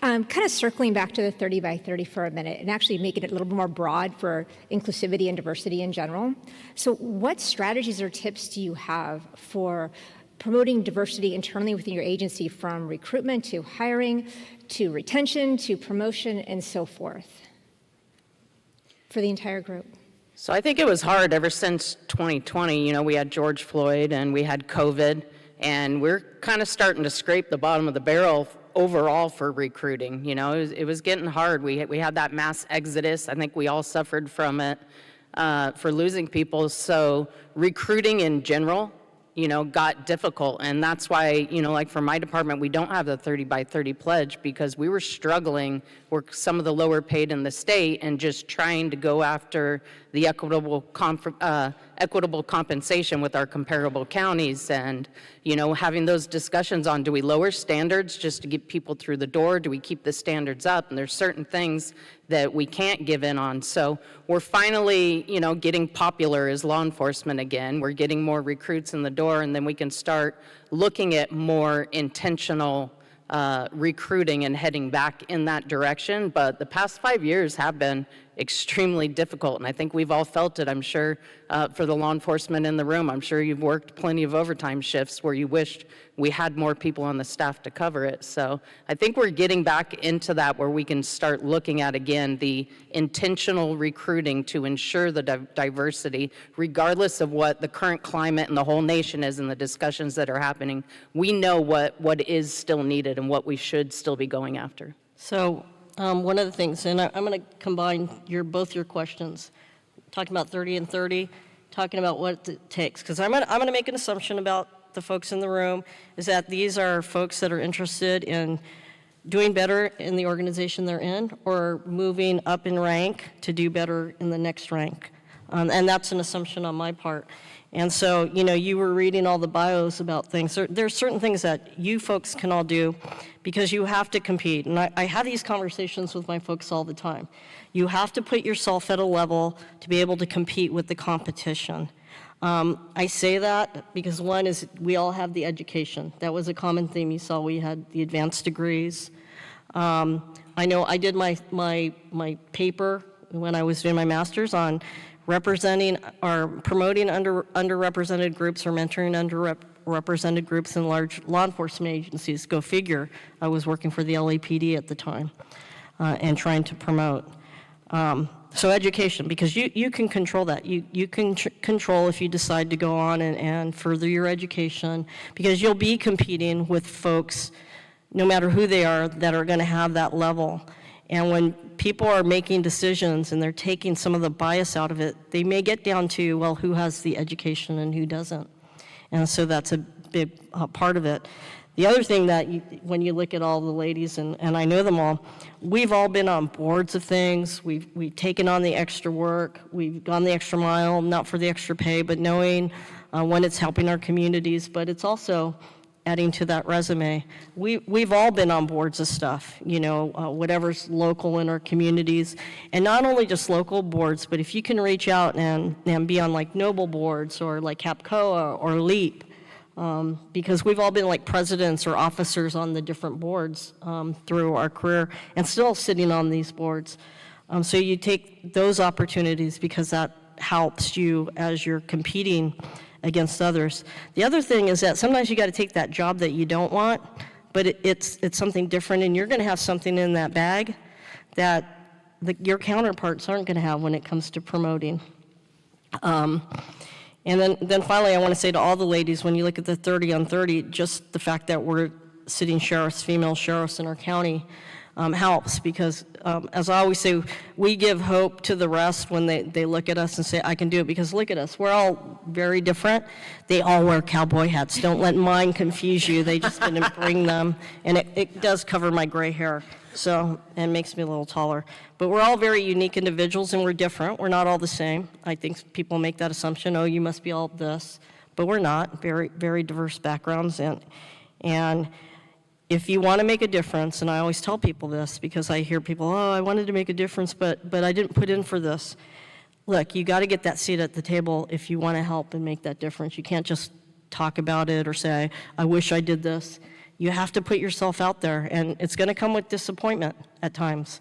kind of circling back to the 30 by 30 for a minute and actually making it a little bit more broad for inclusivity and diversity in general. So what strategies or tips do you have for promoting diversity internally within your agency, from recruitment to hiring to retention to promotion and so forth for the entire group? So I think it was hard ever since 2020. You know, we had George Floyd and we had COVID, and we're kind of starting to scrape the bottom of the barrel overall for recruiting. You know, it was getting hard. We had that mass exodus. I think we all suffered from it for losing people. So recruiting in general, you know, got difficult. And that's why, you know, like for my department, we don't have the 30 by 30 pledge, because we were struggling. We're some of the lower paid in the state and just trying to go after the equitable compensation with our comparable counties, and, you know, having those discussions on, do we lower standards just to get people through the door? Do we keep the standards up? And there's certain things that we can't give in on. So we're finally, you know, getting popular as law enforcement again. We're getting more recruits in the door, and then we can start looking at more intentional recruiting and heading back in that direction. But the past 5 years have been extremely difficult, and I think we've all felt it. I'm sure for the law enforcement in the room, I'm sure you've worked plenty of overtime shifts where you wished we had more people on the staff to cover it. So I think we're getting back into that, where we can start looking at, again, the intentional recruiting to ensure the diversity, regardless of what the current climate and the whole nation is and the discussions that are happening. We know what is still needed and what we should still be going after. So one of the things, and I'm going to combine both your questions, talking about 30 and 30, talking about what it takes, because I'm going to make an assumption about the folks in the room, is that these are folks that are interested in doing better in the organization they're in, or moving up in rank to do better in the next rank. And that's an assumption on my part. And so, you know, you were reading all the bios about things. There's certain things that you folks can all do because you have to compete. And I have these conversations with my folks all the time. You have to put yourself at a level to be able to compete with the competition. I say that because, one is, we all have the education. That was a common theme you saw. We had the advanced degrees. I know I did my paper when I was doing my master's on representing or promoting underrepresented groups or mentoring underrepresented groups in large law enforcement agencies. Go figure. I was working for the LAPD at the time and trying to promote. So education, because you can control that. You can control if you decide to go on and further your education, because you'll be competing with folks, no matter who they are, that are going to have that level. And when people are making decisions and they're taking some of the bias out of it, they may get down to, well, who has the education and who doesn't. And so that's a big part of it. The other thing that when you look at all the ladies, and I know them all, we've all been on boards of things. We've taken on the extra work. We've gone the extra mile, not for the extra pay, but knowing when it's helping our communities, but it's also adding to that resume. We've all been on boards of stuff, you know, whatever's local in our communities. And not only just local boards, but if you can reach out and be on like Noble boards or like HAPCOA or LEAP, because we've all been like presidents or officers on the different boards through our career and still sitting on these boards. So you take those opportunities because that helps you as you're competing against others. The other thing is that sometimes you got to take that job that you don't want, but it's something different, and you're going to have something in that bag that your counterparts aren't going to have when it comes to promoting. And then finally, I want to say to all the ladies, when you look at the 30 on 30, just the fact that we're sitting sheriffs, female sheriffs in our county, helps, because as I always say, we give hope to the rest when they look at us and say, I can do it, because look at us, we're all very different. They all wear cowboy hats. Don't let mine confuse you. They just didn't bring them, and it does cover my gray hair, so, and makes me a little taller. But we're all very unique individuals, and we're different. We're not all the same. I think people make that assumption, oh, you must be all this, but we're not. Very, very diverse backgrounds, and if you want to make a difference, and I always tell people this because I hear people, oh, I wanted to make a difference, but I didn't put in for this. Look, you got to get that seat at the table if you want to help and make that difference. You can't just talk about it or say, I wish I did this. You have to put yourself out there, and it's going to come with disappointment at times.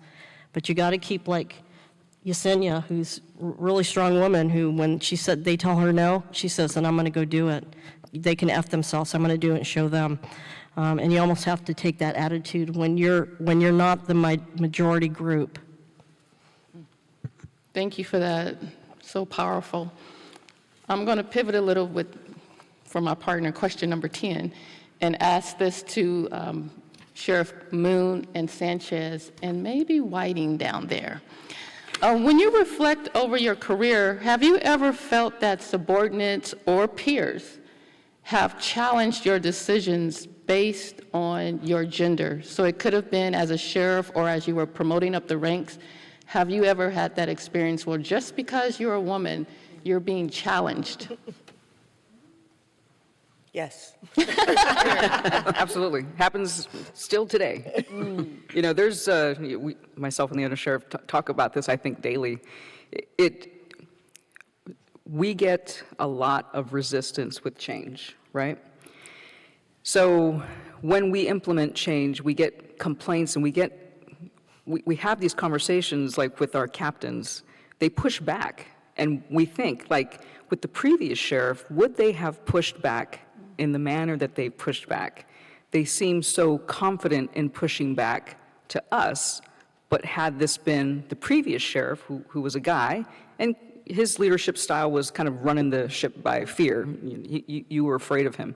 But you got to keep, like Yesenia, who's a really strong woman, who when she said they tell her no, she says, then I'm going to go do it. They can F themselves, I'm going to do it and show them. And you almost have to take that attitude when you're not the majority group. Thank you for that. So powerful. I'm going to pivot a little for my partner, question number 10, and ask this to Sheriff Moon and Sanchez and maybe Whiting down there. When you reflect over your career, have you ever felt that subordinates or peers have challenged your decisions based on your gender? So it could have been as a sheriff or as you were promoting up the ranks. Have you ever had that experience where just because you're a woman, you're being challenged? Yes. Absolutely. Happens still today. You know, there's, myself and the undersheriff talk about this, I think, daily. We get a lot of resistance with change, right? So when we implement change, we get complaints, and we have these conversations like with our captains. They push back, and we think, like with the previous sheriff, would they have pushed back in the manner that they pushed back? They seem so confident in pushing back to us, but had this been the previous sheriff, who was a guy, and his leadership style was kind of running the ship by fear. You were afraid of him.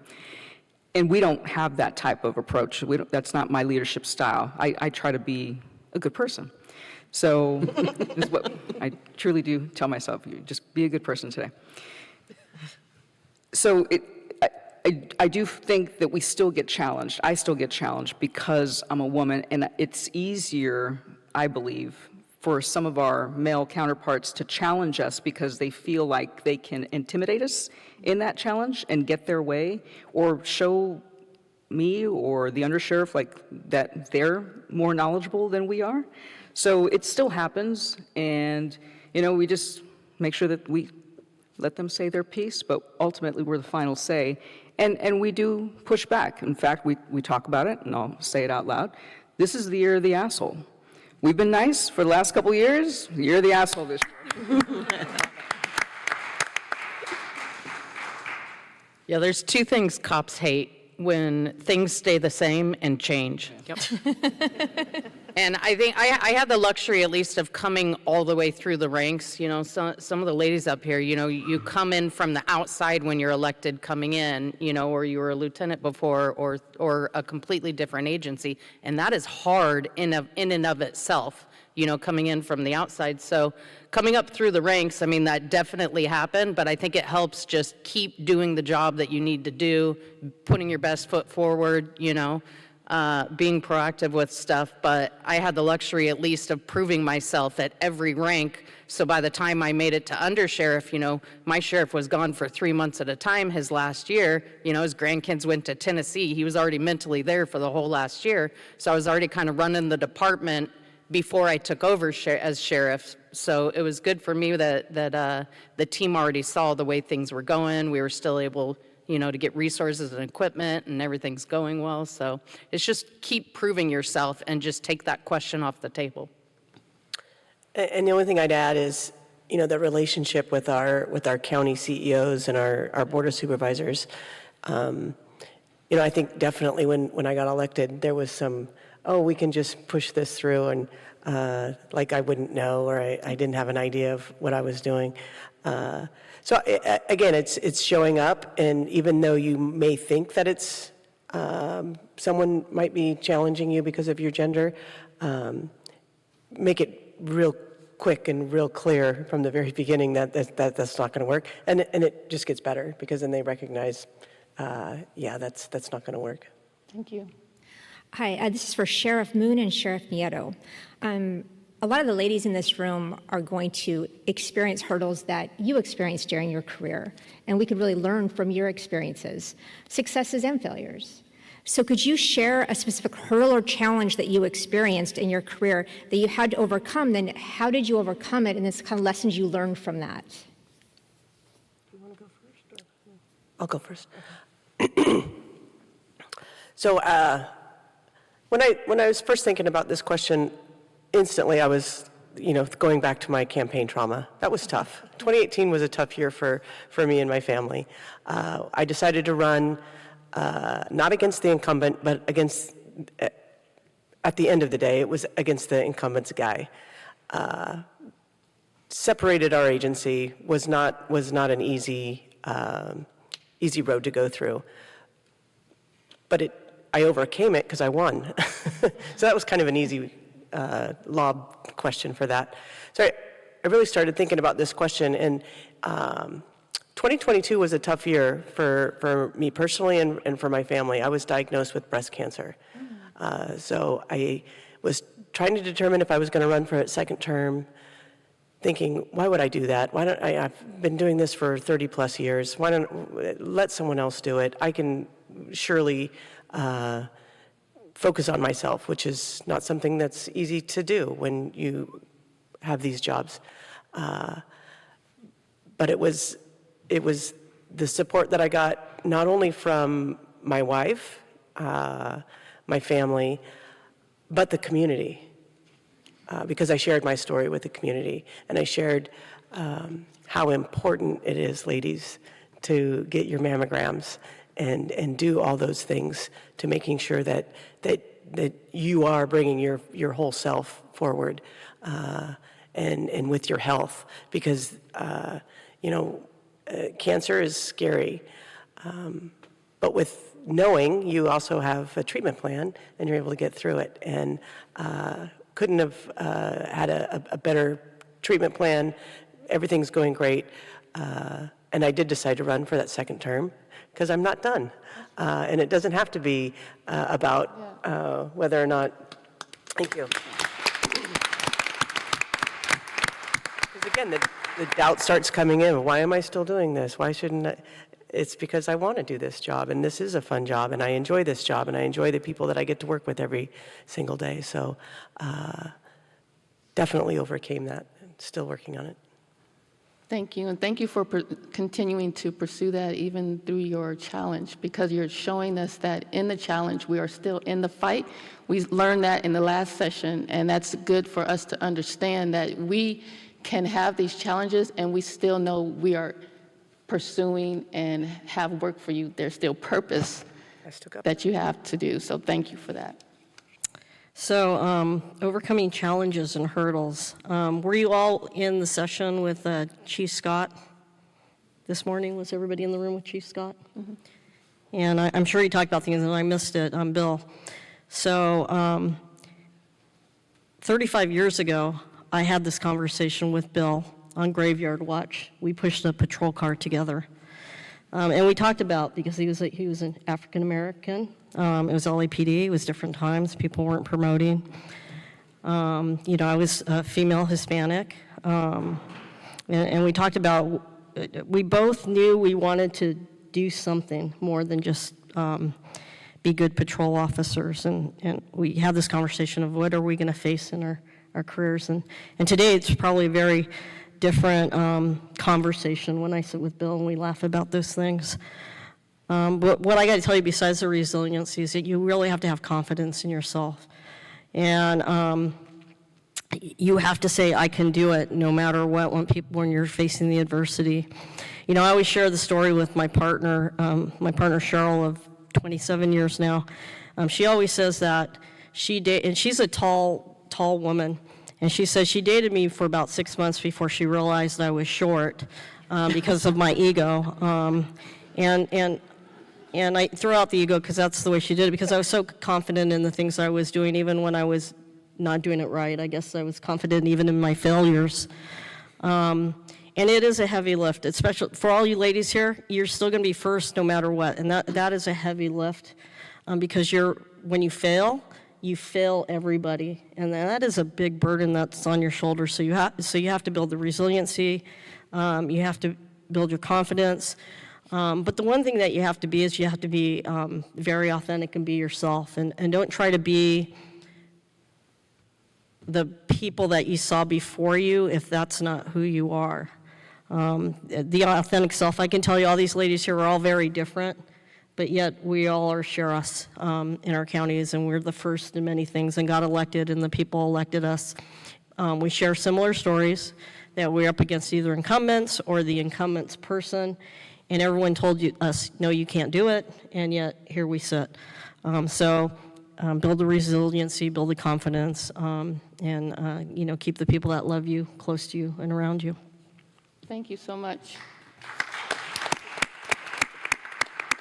And we don't have that type of approach. That's not my leadership style. I try to be a good person. So this is what I truly do tell myself, just be a good person today. So I do think that we still get challenged. I still get challenged because I'm a woman, and it's easier, I believe, for some of our male counterparts to challenge us because they feel like they can intimidate us in that challenge and get their way, or show me or the undersheriff like that they're more knowledgeable than we are. So it still happens, and we just make sure that we let them say their piece, but ultimately we're the final say. And we do push back. In fact, we talk about it, and I'll say it out loud. This is the year of the asshole. We've been nice for the last couple of years. The year of the asshole this year. Yeah, there's two things cops hate: when things stay the same and change. Yep. And I think I had the luxury, at least, of coming all the way through the ranks. Some of the ladies up here, you come in from the outside when you're elected coming in, or you were a lieutenant before, or a completely different agency. And that is hard in and of itself, coming in from the outside. So coming up through the ranks, I mean, that definitely happened, but I think it helps just keep doing the job that you need to do, putting your best foot forward, being proactive with stuff. But I had the luxury, at least, of proving myself at every rank. So by the time I made it to undersheriff, my sheriff was gone for 3 months at a time his last year. His grandkids went to Tennessee. He was already mentally there for the whole last year. So I was already kind of running the department before I took over as sheriff. So it was good for me that the team already saw the way things were going. We were still able to get resources and equipment, and everything's going well. So it's just keep proving yourself and just take that question off the table. And the only thing I'd add is the relationship with our county CEOs and our board of supervisors. I think definitely when I got elected, there was some, we can just push this through, and like I wouldn't know, or I didn't have an idea of what I was doing. So again, it's showing up, and even though you may think that it's someone might be challenging you because of your gender, make it real quick and real clear from the very beginning that's not going to work, and it just gets better because then they recognize, that's not going to work. Thank you. Hi, this is for Sheriff Moon and Sheriff Nieto. A lot of the ladies in this room are going to experience hurdles that you experienced during your career, and we could really learn from your experiences, successes and failures. So could you share a specific hurdle or challenge that you experienced in your career that you had to overcome? Then how did you overcome it, and this kind of lessons you learned from that? You want to go first? Or? I'll go first. So when I was first thinking about this question, instantly I was, going back to my campaign trauma. That was tough. 2018 was a tough year for me and my family. I decided to run not against the incumbent, but against, at the end of the day, it was against the incumbent's guy. Separated our agency was not an easy road to go through. But I overcame it because I won. So that was kind of an easy lob question for that. So I really started thinking about this question, and 2022 was a tough year for me personally and for my family. I was diagnosed with breast cancer. So I was trying to determine if I was going to run for a second term, thinking, why would I do that? Why don't I've been doing this for 30 plus years. Why don't let someone else do it? I can surely focus on myself, which is not something that's easy to do when you have these jobs. But it was the support that I got not only from my wife, my family, but the community. Because I shared my story with the community, and I shared how important it is, ladies, to get your mammograms and do all those things to making sure that you are bringing your whole self forward, and with your health, because cancer is scary, but with knowing you also have a treatment plan and you're able to get through it, and couldn't have had a better treatment plan. Everything's going great, and I did decide to run for that second term because I'm not done, and it doesn't have to be about whether or not. Thank you. Because again, the doubt starts coming in. Why am I still doing this? Why shouldn't I? It's because I want to do this job, and this is a fun job, and I enjoy this job, and I enjoy the people that I get to work with every single day. So definitely overcame that, and still working on it. Thank you, and thank you for continuing to pursue that even through your challenge, because you're showing us that in the challenge, we are still in the fight. We learned that in the last session, and that's good for us to understand that we can have these challenges, and we still know we are pursuing and have work for you. There's still purpose that you have to do, so thank you for that. So, overcoming challenges and hurdles. Were you all in the session with Chief Scott this morning? Was everybody in the room with Chief Scott? Mm-hmm. And I'm sure he talked about things, and I missed it. Bill. So, 35 years ago, I had this conversation with Bill on Graveyard Watch. We pushed a patrol car together. And we talked about, because he was an African American, it was LAPD, it was different times, people weren't promoting. I was a female Hispanic. And we talked about, we both knew we wanted to do something more than just be good patrol officers. And we had this conversation of what are we going to face in our careers. And today it's probably a very different conversation when I sit with Bill and we laugh about those things. But what I got to tell you, besides the resiliency, is that you really have to have confidence in yourself. And you have to say, I can do it, no matter what, when you're facing the adversity. You know, I always share the story with my partner Cheryl of 27 years now. She always says that and she's a tall woman, and she says she dated me for about 6 months before she realized I was short because of my ego. And I throw out the ego because that's the way she did it, because I was so confident in the things I was doing, even when I was not doing it right. I guess I was confident even in my failures. And it is a heavy lift, especially for all you ladies here. You're still going to be first no matter what, and that is a heavy lift because when you fail everybody, and that is a big burden that's on your shoulders. So you have to build the resiliency, you have to build your confidence. But the one thing that you have to be is you have to be very authentic and be yourself, and don't try to be the people that you saw before you if that's not who you are. The authentic self, I can tell you all these ladies here are all very different, but yet we all are sheriffs in our counties, and we're the first in many things and got elected, and the people elected us. We share similar stories that we're up against either incumbents or the incumbent's person, and everyone told us, no, you can't do it, and yet here we sit. So build the resiliency, build the confidence, and keep the people that love you close to you and around you. Thank you so much.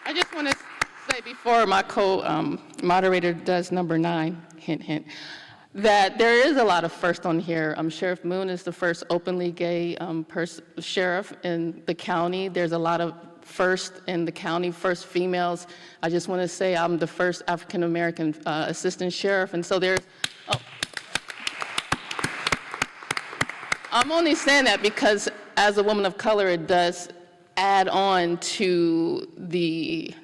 I just want to say before my co-moderator does number 9, hint, hint, that there is a lot of first on here. Sheriff Moon is the first openly gay sheriff in the county. There's a lot of first in the county, first females. I just want to say I'm the first African-American assistant sheriff, and so there's... Oh. I'm only saying that because as a woman of color, it does add on to the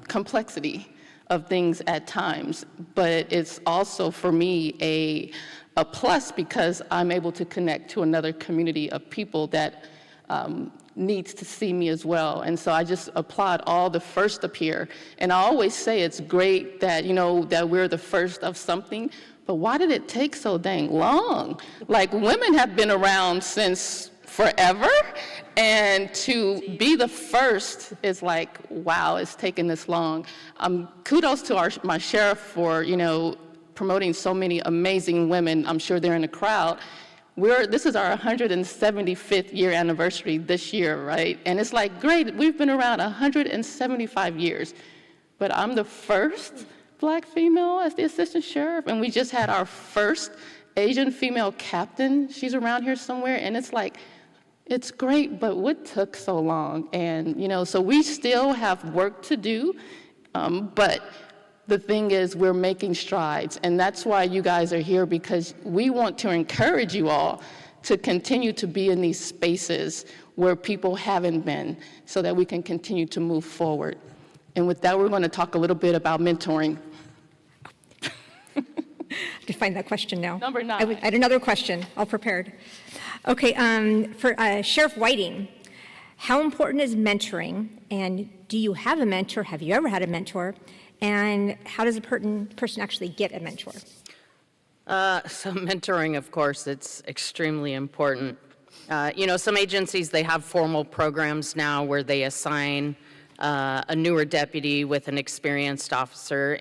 complexity of things at times, but it's also for me a plus because I'm able to connect to another community of people that needs to see me as well. And so I just applaud all the first up here. And I always say it's great that, that we're the first of something, but why did it take so dang long? Like, women have been around since forever, and to be the first is like, wow, it's taken this long. Kudos to my sheriff for, promoting so many amazing women. I'm sure they're in the crowd. This is our 175th year anniversary this year, right? And it's like, great, we've been around 175 years, but I'm the first Black female as the assistant sheriff, and we just had our first Asian female captain. She's around here somewhere, and it's like, it's great, but what took so long? And, so we still have work to do, but the thing is we're making strides, and that's why you guys are here, because we want to encourage you all to continue to be in these spaces where people haven't been so that we can continue to move forward. And with that, we're going to talk a little bit about mentoring. I can find that question now. Number 9. I had another question, all prepared. Okay, for Sheriff Whiting, how important is mentoring, and do you have a mentor? Have you ever had a mentor? And how does a person actually get a mentor? So mentoring, of course, it's extremely important. Some agencies, they have formal programs now where they assign a newer deputy with an experienced officer,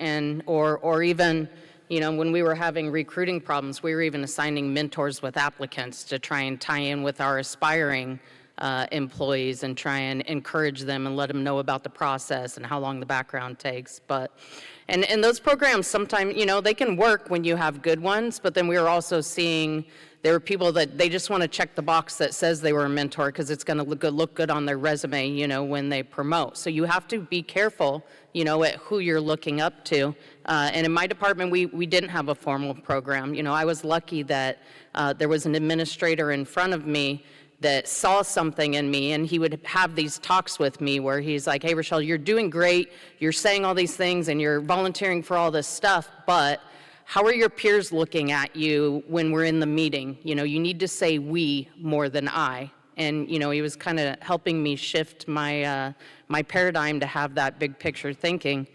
or even, when we were having recruiting problems, we were even assigning mentors with applicants to try and tie in with our aspiring employees and try and encourage them and let them know about the process and how long the background takes. And those programs sometimes, they can work when you have good ones, but then we were also seeing there were people that they just want to check the box that says they were a mentor because it's going to look good on their resume, when they promote. So you have to be careful, at who you're looking up to. And in my department, we didn't have a formal program. I was lucky that there was an administrator in front of me that saw something in me, and he would have these talks with me where he's like, hey, Rochelle, you're doing great. You're saying all these things and you're volunteering for all this stuff, but how are your peers looking at you when we're in the meeting? You need to say we more than I. And, he was kind of helping me shift my paradigm to have that big picture thinking.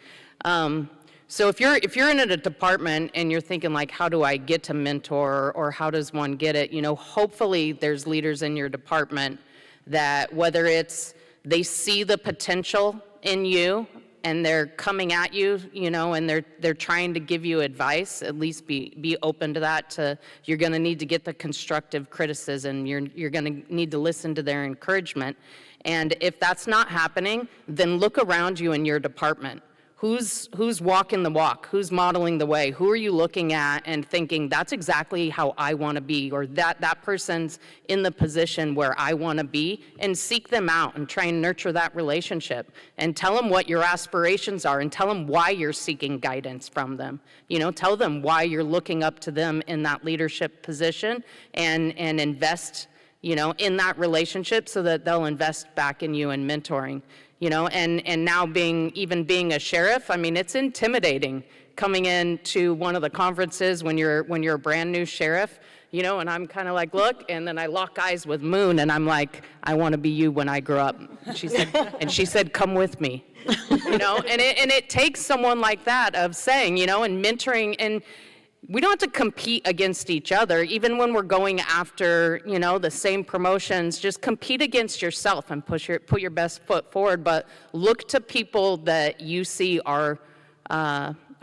So if you're in a department and you're thinking like, how do I get to mentor, or how does one get it? Hopefully there's leaders in your department that, whether it's they see the potential in you and they're coming at you, and they're trying to give you advice, at least be open to that. You're going to need to get the constructive criticism. You're going to need to listen to their encouragement. And if that's not happening, then look around you in your department. Who's walking the walk? Who's modeling the way? Who are you looking at and thinking, that's exactly how I want to be, or that person's in the position where I want to be? And seek them out and try and nurture that relationship and tell them what your aspirations are and tell them why you're seeking guidance from them. Tell them why you're looking up to them in that leadership position, and invest in that relationship so that they'll invest back in you in mentoring. And now being a sheriff, I mean, it's intimidating coming into one of the conferences when you're a brand new sheriff, and I'm kind of like, look, and then I lock eyes with Moon, and I'm like, I want to be you when I grow up. She said, come with me, and it takes someone like that of saying, and mentoring, and we don't have to compete against each other. Even when we're going after, the same promotions, just compete against yourself and put your best foot forward. But look to people that you see are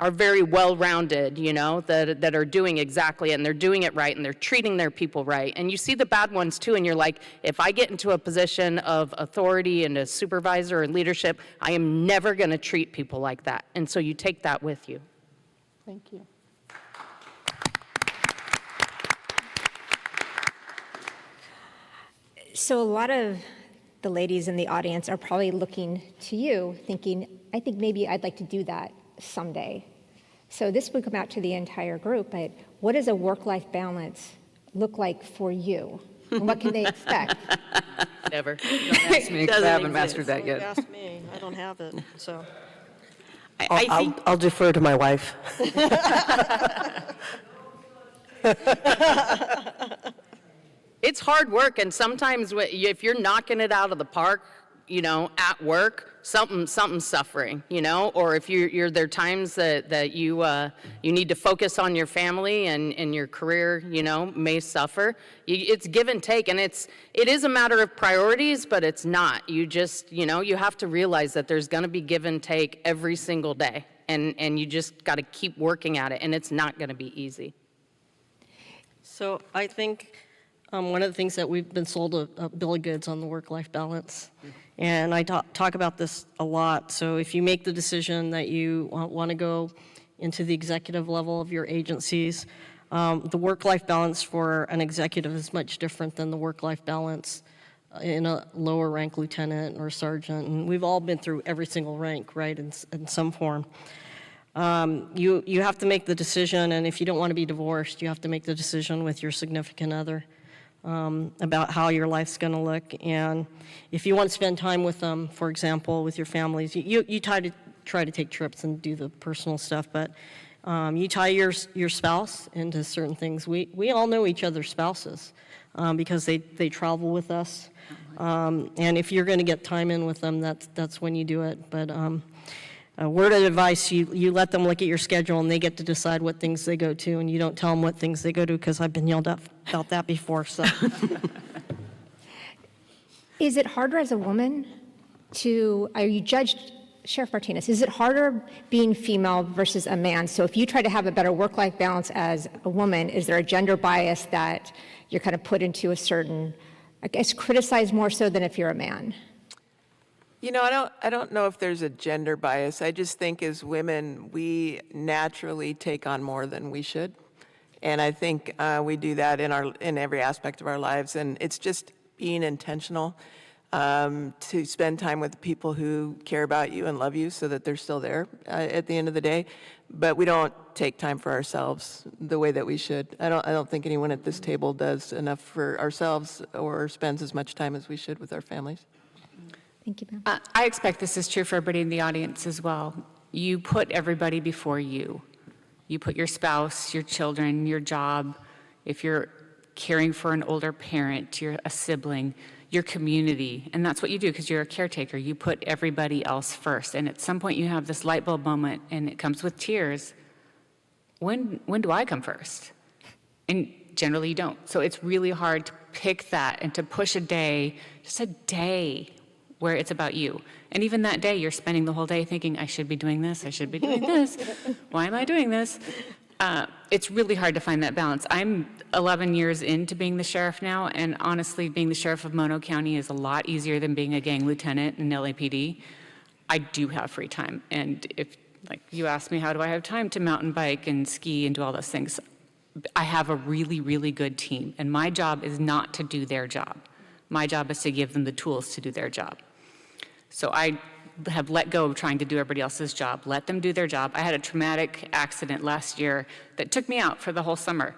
very well-rounded, that are doing exactly, and they're doing it right, and they're treating their people right. And you see the bad ones too, and you're like, if I get into a position of authority and a supervisor and leadership, I am never going to treat people like that. And so you take that with you. Thank you. So a lot of the ladies in the audience are probably looking to you thinking, I think maybe I'd like to do that someday. So this would come out to the entire group, but what does a work-life balance look like for you? And what can they expect? Never. Don't ask me, 'cause I haven't mastered that yet. Ask me, I don't have it, so. I think I'll defer to my wife. It's hard work, and sometimes if you're knocking it out of the park, at work, something's suffering, or if there are times that you need to focus on your family and your career, may suffer. It's give and take, and it is a matter of priorities, but it's not. You just, you have to realize that there's going to be give and take every single day, and you just got to keep working at it, and it's not going to be easy. So I think one of the things that we've been sold a bill of goods on the work-life balance. And I talk about this a lot. So if you make the decision that you want to go into the executive level of your agencies, the work-life balance for an executive is much different than the work-life balance in a lower rank lieutenant or sergeant. And we've all been through every single rank, right, in some form. You have to make the decision, and if you don't want to be divorced, you have to make the decision with your significant other about how your life's going to look. And if you want to spend time with them, for example, with your families, you try to take trips and do the personal stuff, but you tie your spouse into certain things. We all know each other's spouses because they travel with us. And if you're going to get time in with them, that's when you do it. But a word of advice, you let them look at your schedule and they get to decide what things they go to, and you don't tell them what things they go to, because I've been yelled at about that before. So, Is it harder as a woman are you judged, Sheriff Martinez, is it harder being female versus a man? So if you try to have a better work-life balance as a woman, is there a gender bias that you're kind of put into a certain, I guess, criticized more so than if you're a man? I don't know if there's a gender bias. I just think as women, we naturally take on more than we should. And I think we do that in every aspect of our lives. And it's just being intentional to spend time with people who care about you and love you so that they're still there at the end of the day. But we don't take time for ourselves the way that we should. I don't think anyone at this table does enough for ourselves or spends as much time as we should with our families. Thank you, ma'am. I expect this is true for everybody in the audience as well. You put everybody before you. You put your spouse, your children, your job. If you're caring for an older parent, you're a sibling, your community. And that's what you do because you're a caretaker. You put everybody else first. And at some point you have this light bulb moment and it comes with tears. When do I come first? And generally you don't. So it's really hard to pick that and to push a day, just a day where it's about you. And even that day, you're spending the whole day thinking, I should be doing this, I should be doing this. Why am I doing this? It's really hard to find that balance. I'm 11 years into being the sheriff now, and honestly, being the sheriff of Mono County is a lot easier than being a gang lieutenant in LAPD. I do have free time, and if, like, you ask me, how do I have time to mountain bike and ski and do all those things? I have a really, really good team, and my job is not to do their job. My job is to give them the tools to do their job. So I have let go of trying to do everybody else's job. Let them do their job. I had a traumatic accident last year that took me out for the whole summer.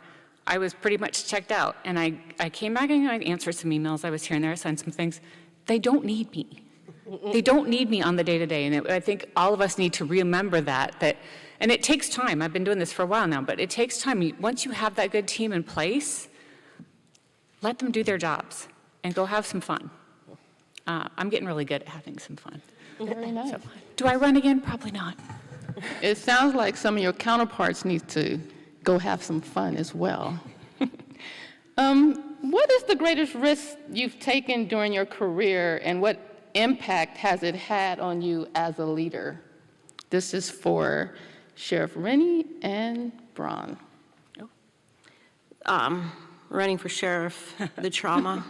I was pretty much checked out, and I came back and I answered some emails I was here and there, signed some things. They don't need me. They don't need me on the day-to-day, and I think all of us need to remember that, and it takes time. I've been doing this for a while now, but it takes time. Once you have that good team in place, let them do their jobs and go have some fun. I'm getting really good at having some fun. Very nice. So, do I run again? Probably not. It sounds like some of your counterparts need to go have some fun as well. What is the greatest risk you've taken during your career, and what impact has it had on you as a leader? This is for Sheriff Rennie and Braun. Running for sheriff, the trauma.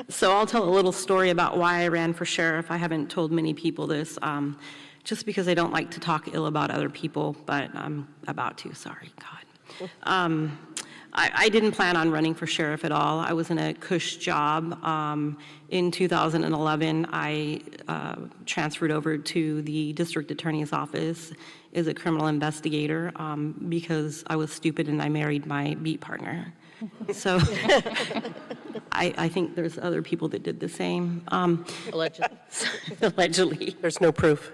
So I'll tell a little story about why I ran for sheriff. I haven't told many people this, just because I don't like to talk ill about other people, but I'm about to, sorry, God. I didn't plan on running for sheriff at all. I was in a cush job. In 2011, I transferred over to the district attorney's office as a criminal investigator because I was stupid and I married my beat partner. So I think there's other people that did the same. Allegedly. Allegedly. There's no proof.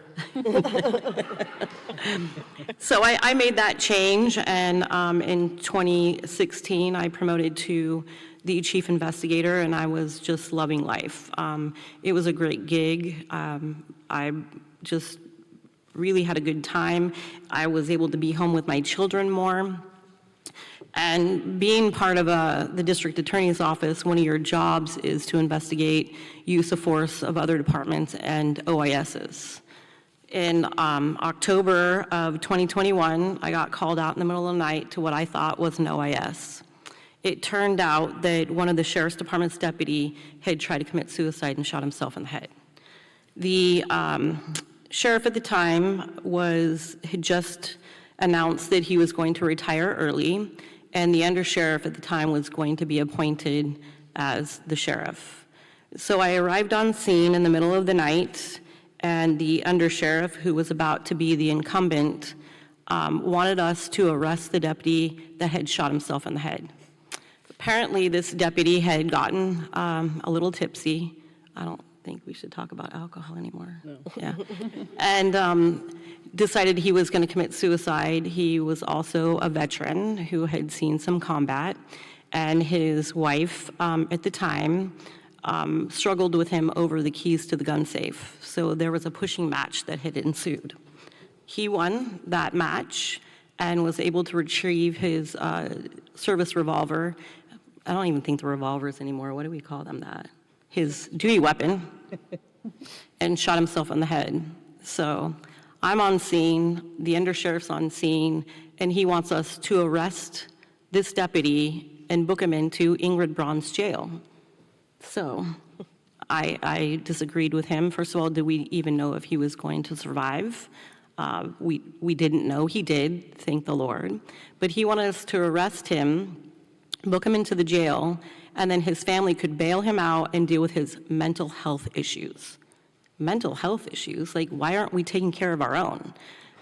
So I made that change, and in 2016, I promoted to the chief investigator, and I was just loving life. It was a great gig. I just really had a good time. I was able to be home with my children more. And being part of the district attorney's office, one of your jobs is to investigate use of force of other departments and OISs. In October of 2021, I got called out in the middle of the night to what I thought was an OIS. It turned out that one of the sheriff's department's deputy had tried to commit suicide and shot himself in the head. The sheriff at the time had just announced that he was going to retire early, and the undersheriff at the time was going to be appointed as the sheriff. So I arrived on scene in the middle of the night, and the undersheriff, who was about to be the incumbent, wanted us to arrest the deputy that had shot himself in the head. Apparently, this deputy had gotten a little tipsy. I don't think we should talk about alcohol anymore. No. Yeah. And decided he was going to commit suicide. He was also a veteran who had seen some combat, and his wife at the time struggled with him over the keys to the gun safe. So there was a pushing match that had ensued. He won that match and was able to retrieve his service revolver. I don't even think the revolvers anymore. What do we call them that? His duty weapon, and shot himself in the head. So I'm on scene, the undersheriff's on scene, and he wants us to arrest this deputy and book him into Ingrid Braun's jail. So I disagreed with him. First of all, did we even know if he was going to survive? We didn't know. He did, thank the Lord. But he wanted us to arrest him, book him into the jail, and then his family could bail him out and deal with his mental health issues. Mental health issues? Like, why aren't we taking care of our own?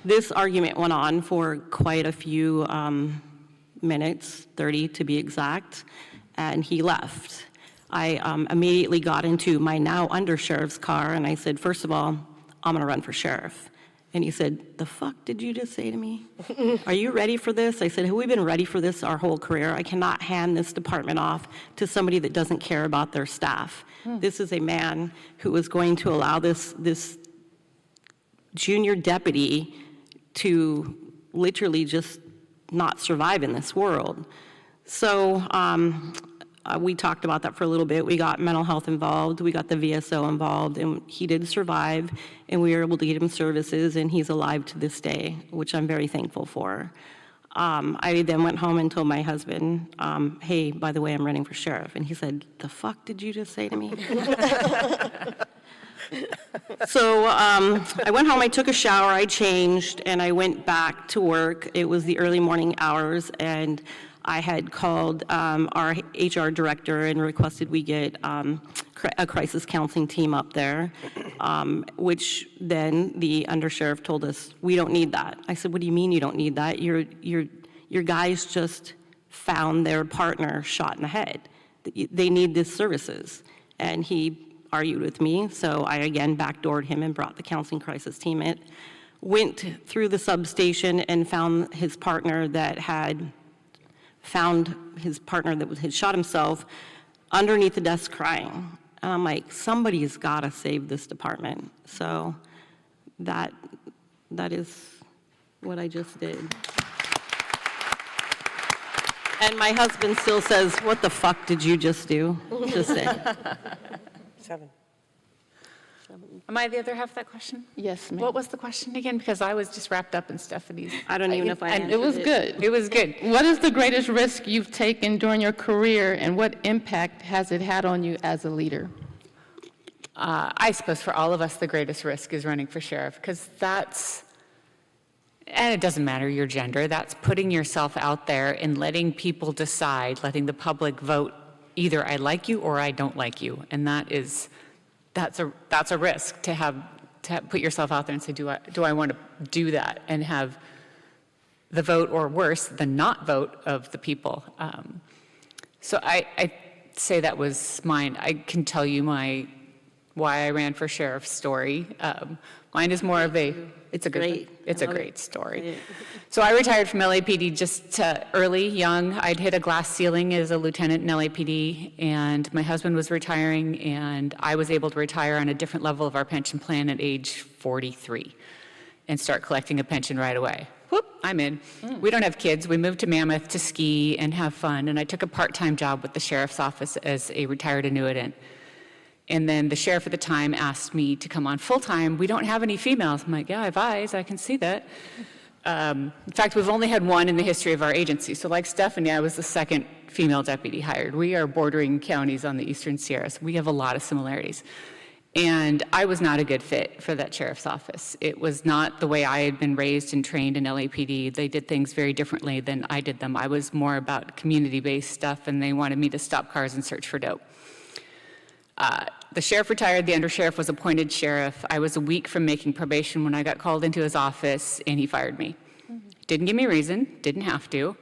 This argument went on for quite a few minutes, 30 to be exact, and he left. I immediately got into my now undersheriff's car, and I said, first of all, I'm going to run for sheriff. And he said, "The fuck did you just say to me? Are you ready for this?" I said, "Have we been ready for this our whole career? I cannot hand this department off to somebody that doesn't care about their staff. This is a man who is going to allow this junior deputy to literally just not survive in this world." So we talked about that for a little bit. We got mental health involved, we got the VSO involved, and he did survive, and we were able to get him services, and he's alive to this day, which I'm very thankful for. I then went home and told my husband, "Hey, by the way, I'm running for sheriff." And he said, "The fuck did you just say to me?" So I went home, I took a shower, I changed, and I went back to work. It was the early morning hours, and I had called our HR director and requested we get a crisis counseling team up there, which then the undersheriff told us, "We don't need that." I said, "What do you mean you don't need that? Your guys just found their partner shot in the head. They need these services." And he argued with me, so I again backdoored him and brought the counseling crisis team in. Went through the substation and found his partner that had shot himself underneath the desk crying. And I'm like, somebody's got to save this department. So that is what I just did. And my husband still says, "What the fuck did you just do?" Just say. 7. Am I the other half of that question? Yes, ma'am. What was the question again? Because I was just wrapped up in Stephanie's. I don't even know if I answered It was good. It was good. What is the greatest risk you've taken during your career, and what impact has it had on you as a leader? I suppose for all of us, the greatest risk is running for sheriff, because and it doesn't matter your gender, that's putting yourself out there and letting people decide, letting the public vote, either I like you or I don't like you. And that's a risk to put yourself out there and say, do I want to do that, and have the vote, or worse, the not vote of the people. So I say that was mine. I can tell you why I ran for sheriff story. Mine is more of it's a great story. So I retired from LAPD just early, young. I'd hit a glass ceiling as a lieutenant in LAPD, and my husband was retiring, and I was able to retire on a different level of our pension plan at age 43 and start collecting a pension right away. Whoop, I'm in. We don't have kids. We moved to Mammoth to ski and have fun, and I took a part-time job with the sheriff's office as a retired annuitant. And then the sheriff at the time asked me to come on full-time. "We don't have any females." I'm like, "Yeah, I have eyes. I can see that." In fact, we've only had one in the history of our agency. So like Stephanie, I was the second female deputy hired. We are bordering counties on the Eastern Sierras. We have a lot of similarities. And I was not a good fit for that sheriff's office. It was not the way I had been raised and trained in LAPD. They did things very differently than I did them. I was more about community-based stuff, and they wanted me to stop cars and search for dope. The sheriff retired, the undersheriff was appointed sheriff. I was a week from making probation when I got called into his office, and he fired me. Didn't give me a reason, didn't have to,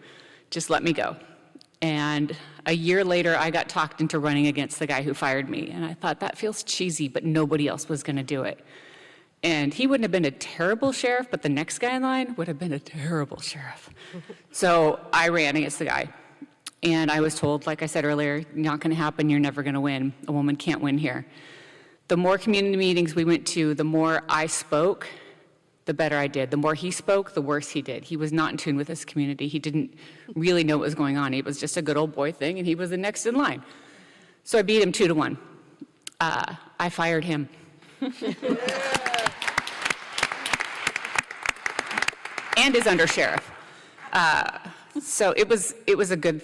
just let me go. And a year later, I got talked into running against the guy who fired me, and I thought, that feels cheesy, but nobody else was gonna do it. And he wouldn't have been a terrible sheriff, but the next guy in line would have been a terrible sheriff. So I ran against the guy. And I was told, like I said earlier, not going to happen, you're never going to win. A woman can't win here. The more community meetings we went to, the more I spoke, the better I did. The more he spoke, the worse he did. He was not in tune with his community. He didn't really know what was going on. It was just a good old boy thing, and he was the next in line. So I beat him 2-1. I fired him. And his undersheriff. So it was a good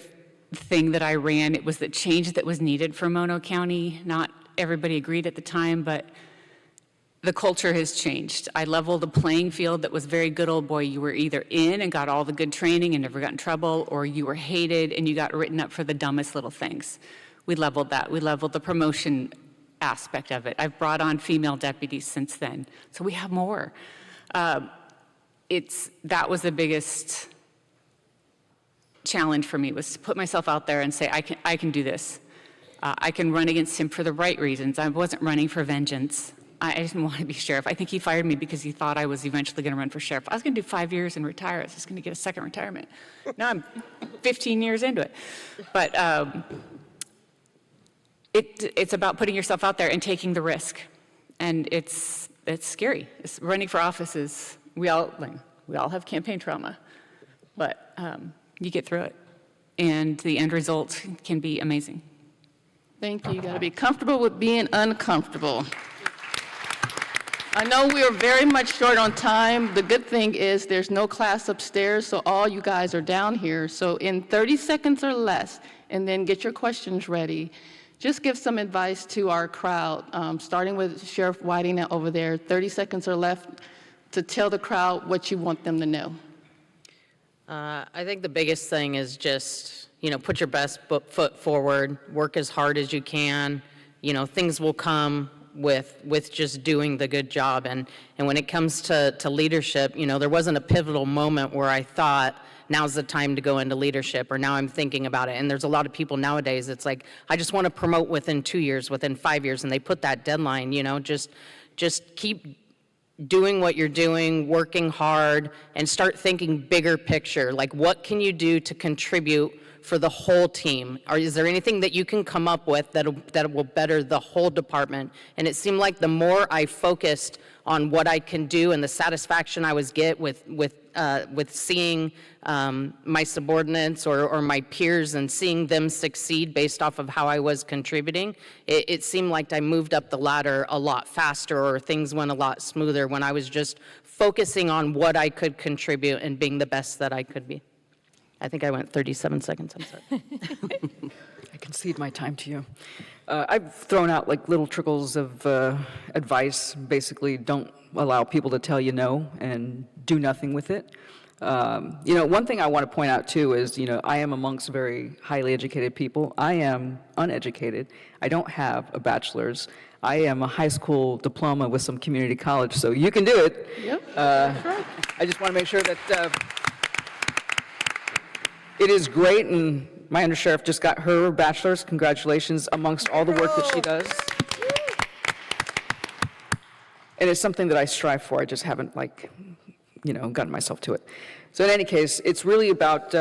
thing that I ran. It was the change that was needed for Mono County. Not everybody agreed at the time, but the culture has changed. I leveled a playing field that was very good old boy. You were either in and got all the good training and never got in trouble, or you were hated and you got written up for the dumbest little things. We leveled that. We leveled the promotion aspect of it. I've brought on female deputies since then, so we have more. That was the biggest challenge for me, was to put myself out there and say, I can do this. I can run against him for the right reasons. I wasn't running for vengeance. I didn't want to be sheriff. I think he fired me because he thought I was eventually going to run for sheriff. I was going to do 5 years and retire. I was just going to get a second retirement. Now I'm 15 years into it. But it's about putting yourself out there and taking the risk. And it's scary. Running for office is, we all have campaign trauma, but you get through it. And the end result can be amazing. Thank you. You got to be comfortable with being uncomfortable. I know we are very much short on time. The good thing is there's no class upstairs, so all you guys are down here. So in 30 seconds or less, and then get your questions ready, just give some advice to our crowd, starting with Sheriff Whiting over there. 30 seconds or left to tell the crowd what you want them to know. I think the biggest thing is just, put your best foot forward, work as hard as you can. Things will come with just doing the good job. And when it comes to leadership, there wasn't a pivotal moment where I thought, now's the time to go into leadership, or now I'm thinking about it. And there's a lot of people nowadays, it's like, I just want to promote within 2 years, within 5 years, and they put that deadline, just keep doing what you're doing, working hard, and start thinking bigger picture. Like, what can you do to contribute for the whole team? Or is there anything that you can come up with that will better the whole department? And it seemed like the more I focused on what I can do and the satisfaction I was get with seeing my subordinates or my peers and seeing them succeed based off of how I was contributing, it seemed like I moved up the ladder a lot faster, or things went a lot smoother when I was just focusing on what I could contribute and being the best that I could be. I think I went 37 seconds, I'm sorry. I concede my time to you. I've thrown out like little trickles of advice. Basically, don't allow people to tell you no and do nothing with it. One thing I want to point out too is, I am amongst very highly educated people. I am uneducated. I don't have a bachelor's. I am a high school diploma with some community college, so you can do it. Yep, that's right. I just want to make sure that it is great, and my undersheriff just got her bachelor's. Congratulations amongst all the work that she does. And it's something that I strive for. I just haven't, gotten myself to it. So in any case, it's really about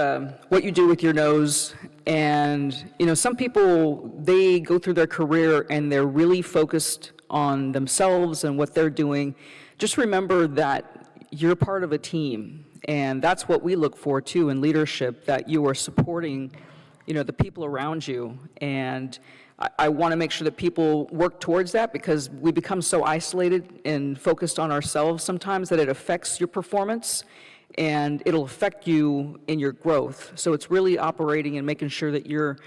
what you do with your nose. And, some people, they go through their career and they're really focused on themselves and what they're doing. Just remember that you're part of a team. And that's what we look for, too, in leadership, that you are supporting, the people around you. And I want to make sure that people work towards that, because we become so isolated and focused on ourselves sometimes that it affects your performance and it'll affect you in your growth. So it's really operating and making sure that you're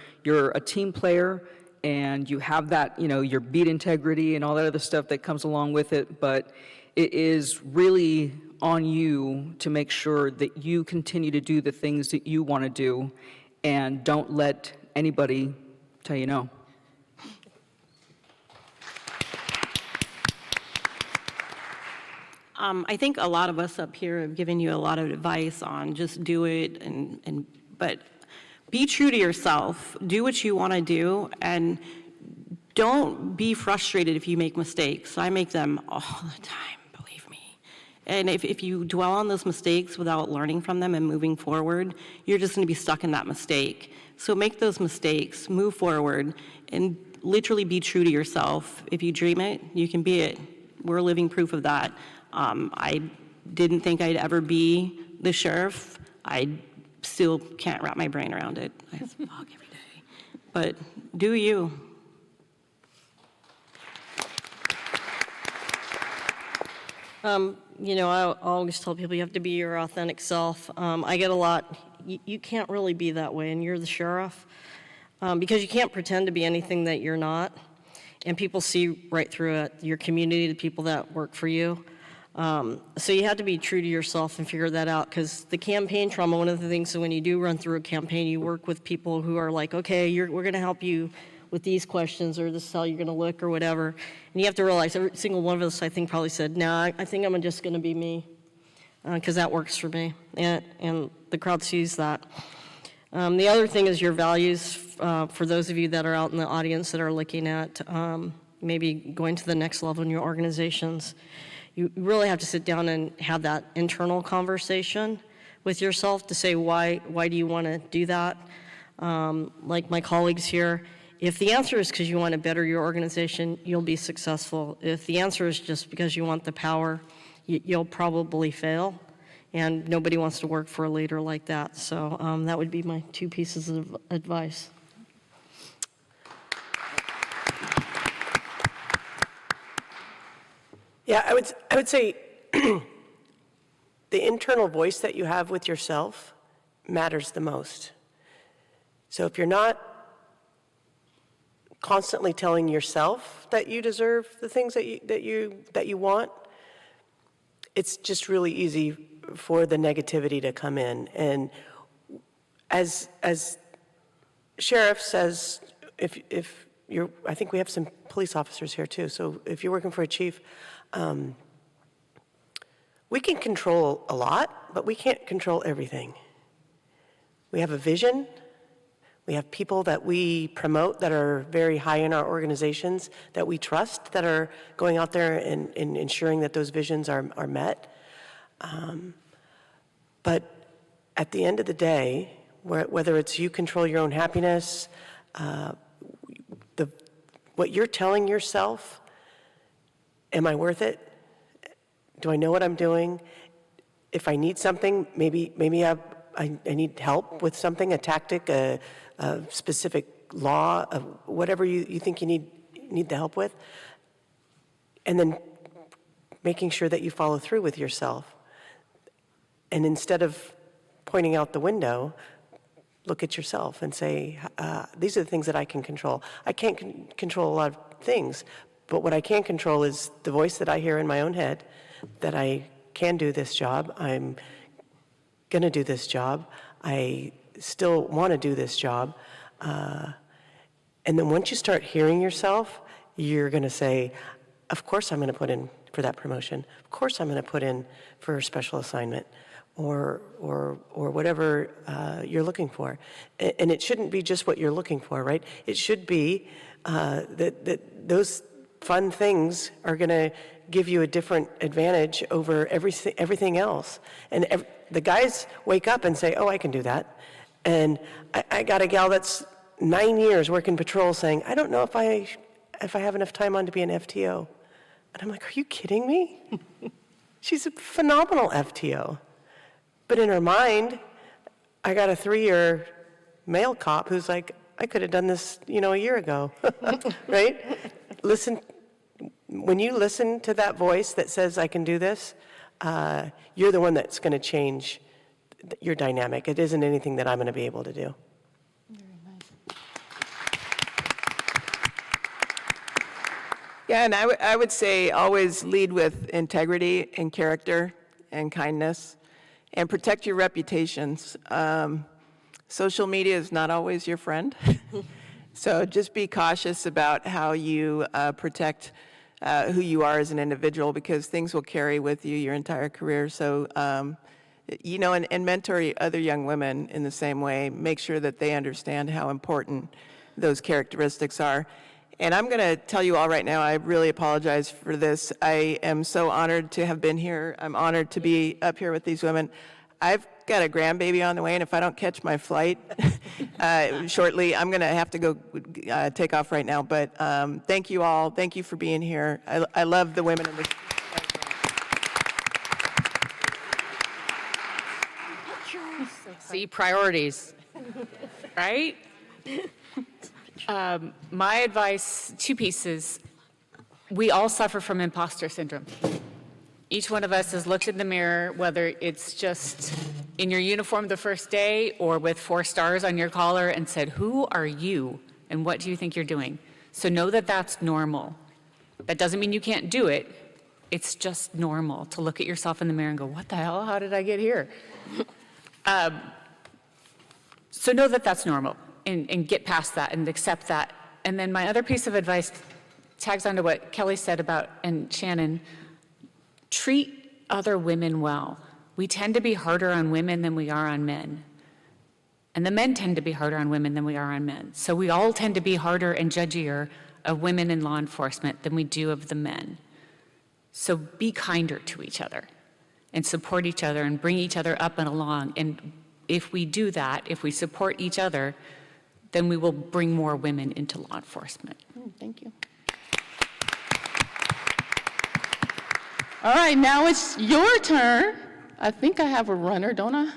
a team player and you have that, your beat integrity and all that other stuff that comes along with it. But it is really on you to make sure that you continue to do the things that you want to do and don't let anybody tell you no. I think a lot of us up here have given you a lot of advice on just do it, but be true to yourself. Do what you want to do, and don't be frustrated if you make mistakes. I make them all the time, believe me. And if you dwell on those mistakes without learning from them and moving forward, you're just going to be stuck in that mistake. So make those mistakes, move forward, and literally be true to yourself. If you dream it, you can be it. We're living proof of that. I didn't think I'd ever be the sheriff. I still can't wrap my brain around it. I fog every day. But do you. I always tell people you have to be your authentic self. I get a lot, you can't really be that way, and you're the sheriff, because you can't pretend to be anything that you're not, and people see right through it, your community, the people that work for you. So you have to be true to yourself and figure that out, because the campaign trauma, one of the things, so when you do run through a campaign, you work with people who are like, okay, we're going to help you with these questions, or this is how you're going to look, or whatever. And you have to realize every single one of us, I think, probably said, no, I think I'm just going to be me, because that works for me. And the crowd sees that. The other thing is your values, for those of you that are out in the audience that are looking at, maybe going to the next level in your organizations, you really have to sit down and have that internal conversation with yourself to say, why do you want to do that? Like my colleagues here, if the answer is because you want to better your organization, you'll be successful. If the answer is just because you want the power, you'll probably fail. And nobody wants to work for a leader like that. So that would be my 2 pieces of advice. Yeah, I would say the internal voice that you have with yourself matters the most. So if you're not constantly telling yourself that you deserve the things that you want, it's just really easy for the negativity to come in. And as Sheriff says, if you're, I think we have some police officers here too, so if you're working for a chief, we can control a lot, but we can't control everything. We have a vision. We have people that we promote that are very high in our organizations, that we trust, that are going out there and ensuring that those visions are met. But at the end of the day, whether it's you control your own happiness, what you're telling yourself, am I worth it? Do I know what I'm doing? If I need something, maybe I need help with something, a tactic, a specific law, whatever you think you need the help with. And then making sure that you follow through with yourself. And instead of pointing out the window, look at yourself and say, these are the things that I can control. I can't control a lot of things, but what I can control is the voice that I hear in my own head, that I can do this job, I'm going to do this job, I still want to do this job. And then once you start hearing yourself, you're going to say, of course I'm going to put in for that promotion. Of course I'm going to put in for a special assignment or whatever you're looking for. And it shouldn't be just what you're looking for, right? It should be that those fun things are going to give you a different advantage over everything else. And the guys wake up and say, oh, I can do that. And I got a gal that's 9 years working patrol saying, I don't know if I have enough time on to be an FTO. And I'm like, are you kidding me? She's a phenomenal FTO. But in her mind, I got a 3-year male cop who's like, I could have done this, a year ago, right? When you listen to that voice that says, I can do this, you're the one that's going to change your dynamic. It isn't anything that I'm going to be able to do. Yeah, and I would say always lead with integrity and character and kindness, and protect your reputations. Social media is not always your friend, so just be cautious about how you protect who you are as an individual, because things will carry with you your entire career. So, and mentor other young women in the same way. Make sure that they understand how important those characteristics are. And I'm going to tell you all right now, I really apologize for this. I am so honored to have been here. I'm honored to be up here with these women. I've got a grandbaby on the way, and if I don't catch my flight shortly, I'm going to have to go take off right now. But thank you all. Thank you for being here. I love the women in this. See, priorities. Right? My advice, 2 pieces. We all suffer from imposter syndrome. Each one of us has looked in the mirror, whether it's just in your uniform the first day or with 4 stars on your collar, and said, who are you and what do you think you're doing? So know that that's normal. That doesn't mean you can't do it. It's just normal to look at yourself in the mirror and go, what the hell? How did I get here? So know that that's normal. And get past that and accept that. And then my other piece of advice tags onto what Kelly said about, and Shannon, treat other women well. We tend to be harder on women than we are on men. And the men tend to be harder on women than we are on men. So we all tend to be harder and judgier of women in law enforcement than we do of the men. So be kinder to each other and support each other and bring each other up and along. And if we do that, if we support each other, then we will bring more women into law enforcement. Thank you. All right, now it's your turn. I think I have a runner, don't I?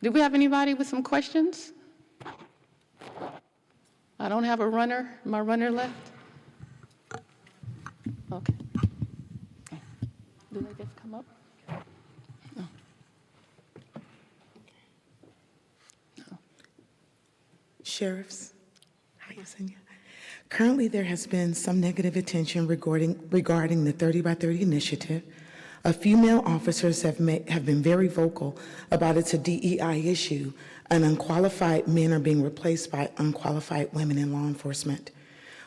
Do we have anybody with some questions? I don't have a runner, my runner left? Okay. Do they just come up? Sheriffs, hi, Yesenia. Currently, there has been some negative attention regarding the 30 by 30 initiative. A few male officers have been very vocal about it's a DEI issue, and unqualified men are being replaced by unqualified women in law enforcement.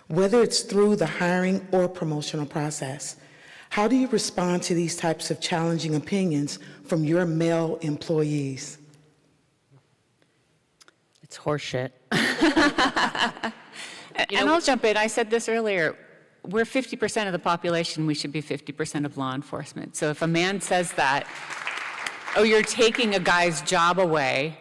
Whether it's through the hiring or promotional process, how do you respond to these types of challenging opinions from your male employees? It's horseshit. And I'll jump in. I said this earlier. We're 50% of the population. We should be 50% of law enforcement. So if a man says that, oh, you're taking a guy's job away,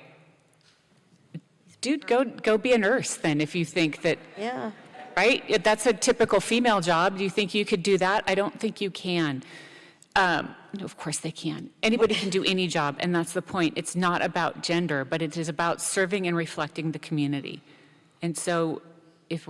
dude, go be a nurse then if you think that, Yeah. right? That's a typical female job. Do you think you could do that? I don't think you can. Of course they can. Anybody can do any job, and that's the point. It's not about gender, but it is about serving and reflecting the community. And so if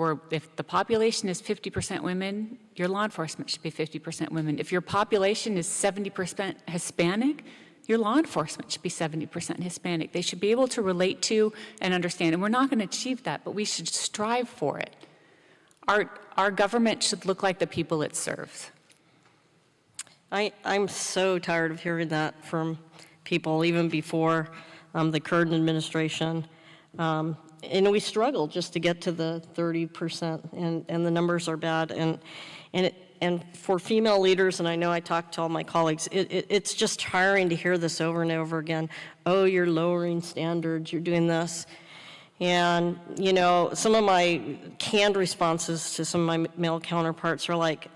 the population is 50% women, your law enforcement should be 50% women. If your population is 70% Hispanic, your law enforcement should be 70% Hispanic. They should be able to relate to and understand. And we're not going to achieve that, but we should strive for it. Our government should look like the people it serves. I'm so tired of hearing that from people, even before the current administration. And we struggle just to get to the 30%, and the numbers are bad. And for female leaders, and I know I talk to all my colleagues, it's just tiring to hear this over and over again. Oh, you're lowering standards, you're doing this. And, you know, some of my canned responses to some of my male counterparts are like,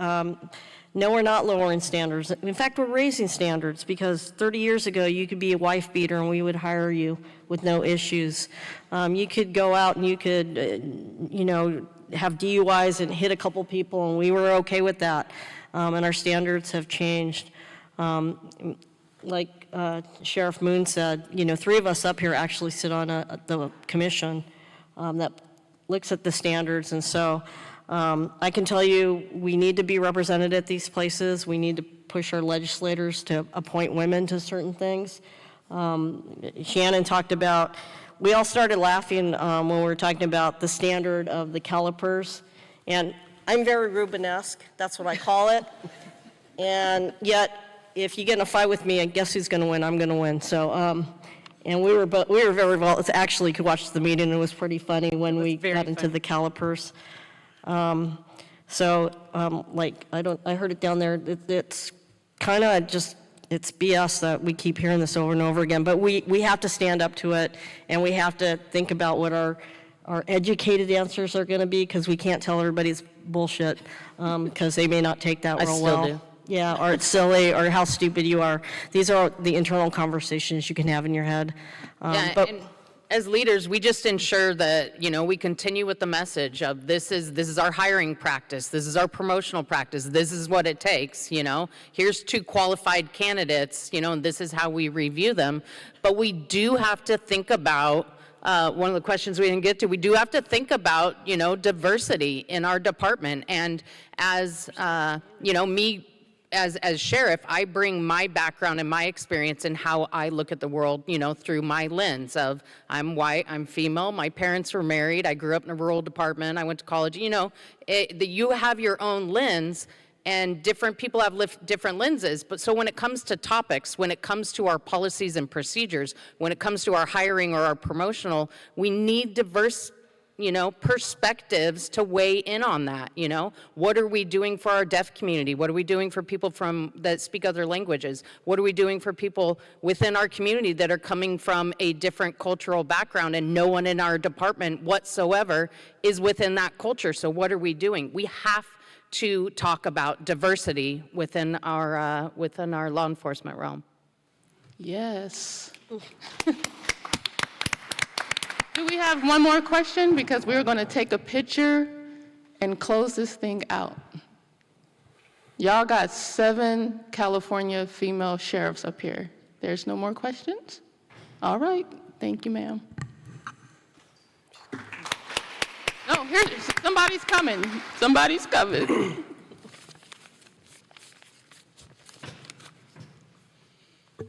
no, we're not lowering standards. In fact, we're raising standards, because 30 years ago, you could be a wife beater and we would hire you with no issues. You could go out and you could, have DUIs and hit a couple people, and we were okay with that. And our standards have changed. Like Sheriff Moon said, 3 of us up here actually sit on the commission that looks at the standards. And so I can tell you, we need to be represented at these places. We need to push our legislators to appoint women to certain things. Shannon talked about, we all started laughing when we were talking about the standard of the calipers. And I'm very Rubenesque, that's what I call it. And yet, if you get in a fight with me, and guess who's going to win? I'm going to win. So, and we were very well. Actually, could watch the meeting. It was pretty funny when we got into the calipers. I heard it down there. It's kind of just, it's BS that we keep hearing this over and over again. But we have to stand up to it, and we have to think about what our educated answers are going to be, because we can't tell everybody's bullshit, because they may not take that real well. I still do. Yeah, or it's silly, or how stupid you are. These are the internal conversations you can have in your head. And as leaders, we just ensure that, we continue with the message of this is our hiring practice, this is our promotional practice, this is what it takes, Here's 2 qualified candidates, and this is how we review them. But we do have to think about, one of the questions we didn't get to, we do have to think about, diversity in our department. And as, me, as sheriff, I bring my background and my experience and how I look at the world, through my lens of I'm white, I'm female, my parents were married, I grew up in a rural department, I went to college, you have your own lens, and different people have different lenses. But so when it comes to topics, when it comes to our policies and procedures, when it comes to our hiring or our promotional, we need diverse perspectives to weigh in on that, What are we doing for our deaf community? What are we doing for people that speak other languages? What are we doing for people within our community that are coming from a different cultural background and no one in our department whatsoever is within that culture? So what are we doing? We have to talk about diversity within our law enforcement realm. Yes. Do we have one more question? Because we're going to take a picture and close this thing out. Y'all got 7 California female sheriffs up here. There's no more questions? All right. Thank you, ma'am. No, here, somebody's coming. Somebody's coming.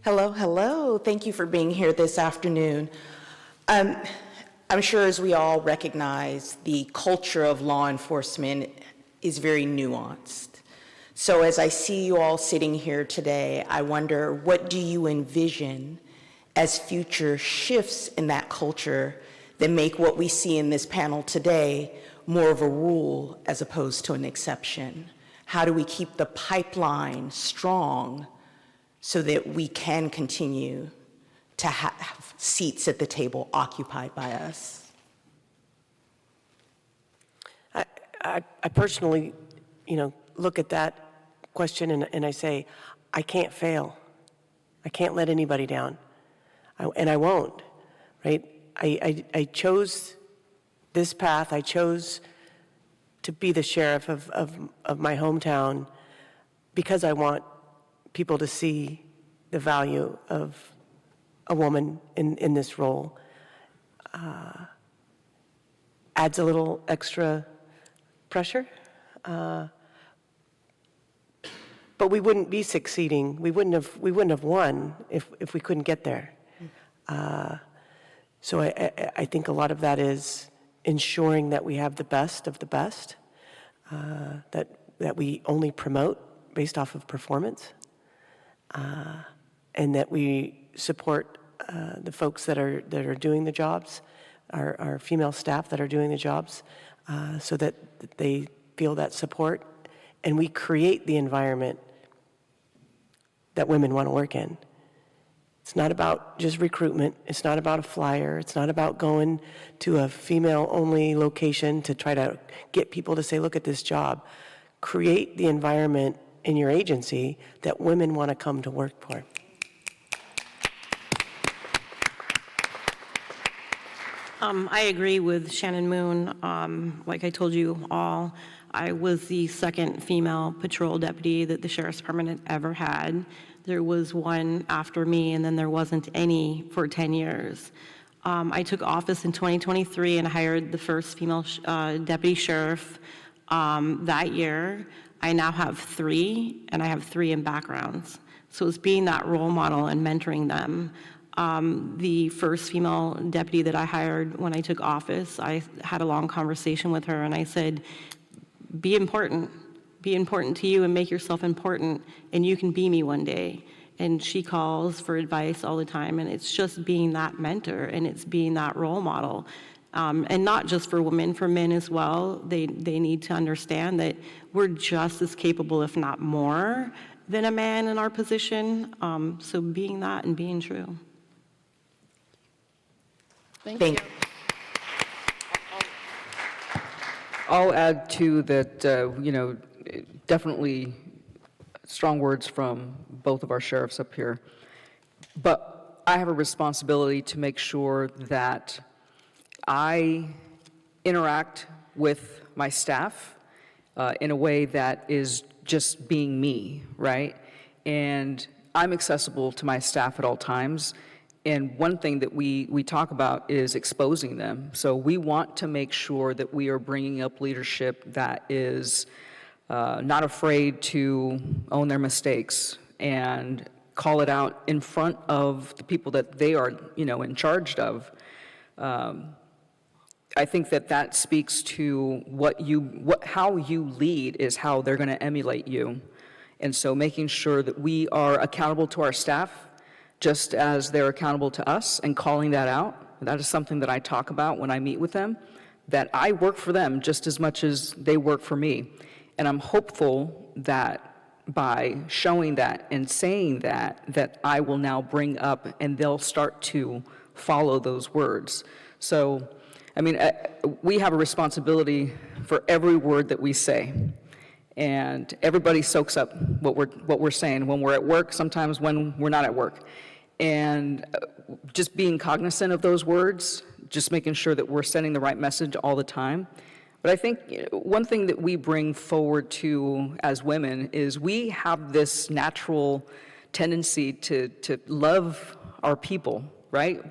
Hello, hello. Thank you for being here this afternoon. I'm sure as we all recognize, the culture of law enforcement is very nuanced. So as I see you all sitting here today, I wonder, what do you envision as future shifts in that culture that make what we see in this panel today more of a rule as opposed to an exception? How do we keep the pipeline strong so that we can continue to have seats at the table occupied by us? I personally, look at that question and I say, I can't fail. I can't let anybody down. And I won't, right? I chose this path. I chose to be the sheriff of my hometown because I want people to see the value of a woman in this role. Adds a little extra pressure, but we wouldn't be succeeding. We wouldn't have won if we couldn't get there. So I think a lot of that is ensuring that we have the best of the best, that we only promote based off of performance, and that we support the folks that are doing the jobs, our female staff that are doing the jobs, so that they feel that support, and we create the environment that women want to work in. It's not about just recruitment. It's not about a flyer. It's not about going to a female-only location to try to get people to say, look at this job. Create the environment in your agency that women want to come to work for. I agree with Shannon Moon. Like I told you all, I was the second female patrol deputy that the Sheriff's Department had ever had. There was one after me, and then there wasn't any for 10 years. I took office in 2023 and hired the first female deputy sheriff that year. I now have 3, and I have 3 in backgrounds. So it's being that role model and mentoring them. The first female deputy that I hired when I took office, I had a long conversation with her, and I said, be important to you and make yourself important, and you can be me one day. And she calls for advice all the time, and it's just being that mentor, and it's being that role model. And not just for women, for men as well. They need to understand that we're just as capable, if not more, than a man in our position. So being that and being true. Thank you. I'll add to that, definitely strong words from both of our sheriffs up here. But I have a responsibility to make sure that I interact with my staff in a way that is just being me, right? And I'm accessible to my staff at all times. And one thing that we talk about is exposing them. So we want to make sure that we are bringing up leadership that is not afraid to own their mistakes and call it out in front of the people that they are, in charge of. I think that speaks to how you lead is how they're going to emulate you. And so making sure that we are accountable to our staff, just as they're accountable to us, and calling that out. That is something that I talk about when I meet with them, that I work for them just as much as they work for me. And I'm hopeful that by showing that and saying that I will now bring up and they'll start to follow those words. So, I mean, we have a responsibility for every word that we say. And everybody soaks up what we're saying when we're at work, sometimes when we're not at work. And just being cognizant of those words, just making sure that we're sending the right message all the time. But I think one thing that we bring forward to as women is we have this natural tendency to love our people, right?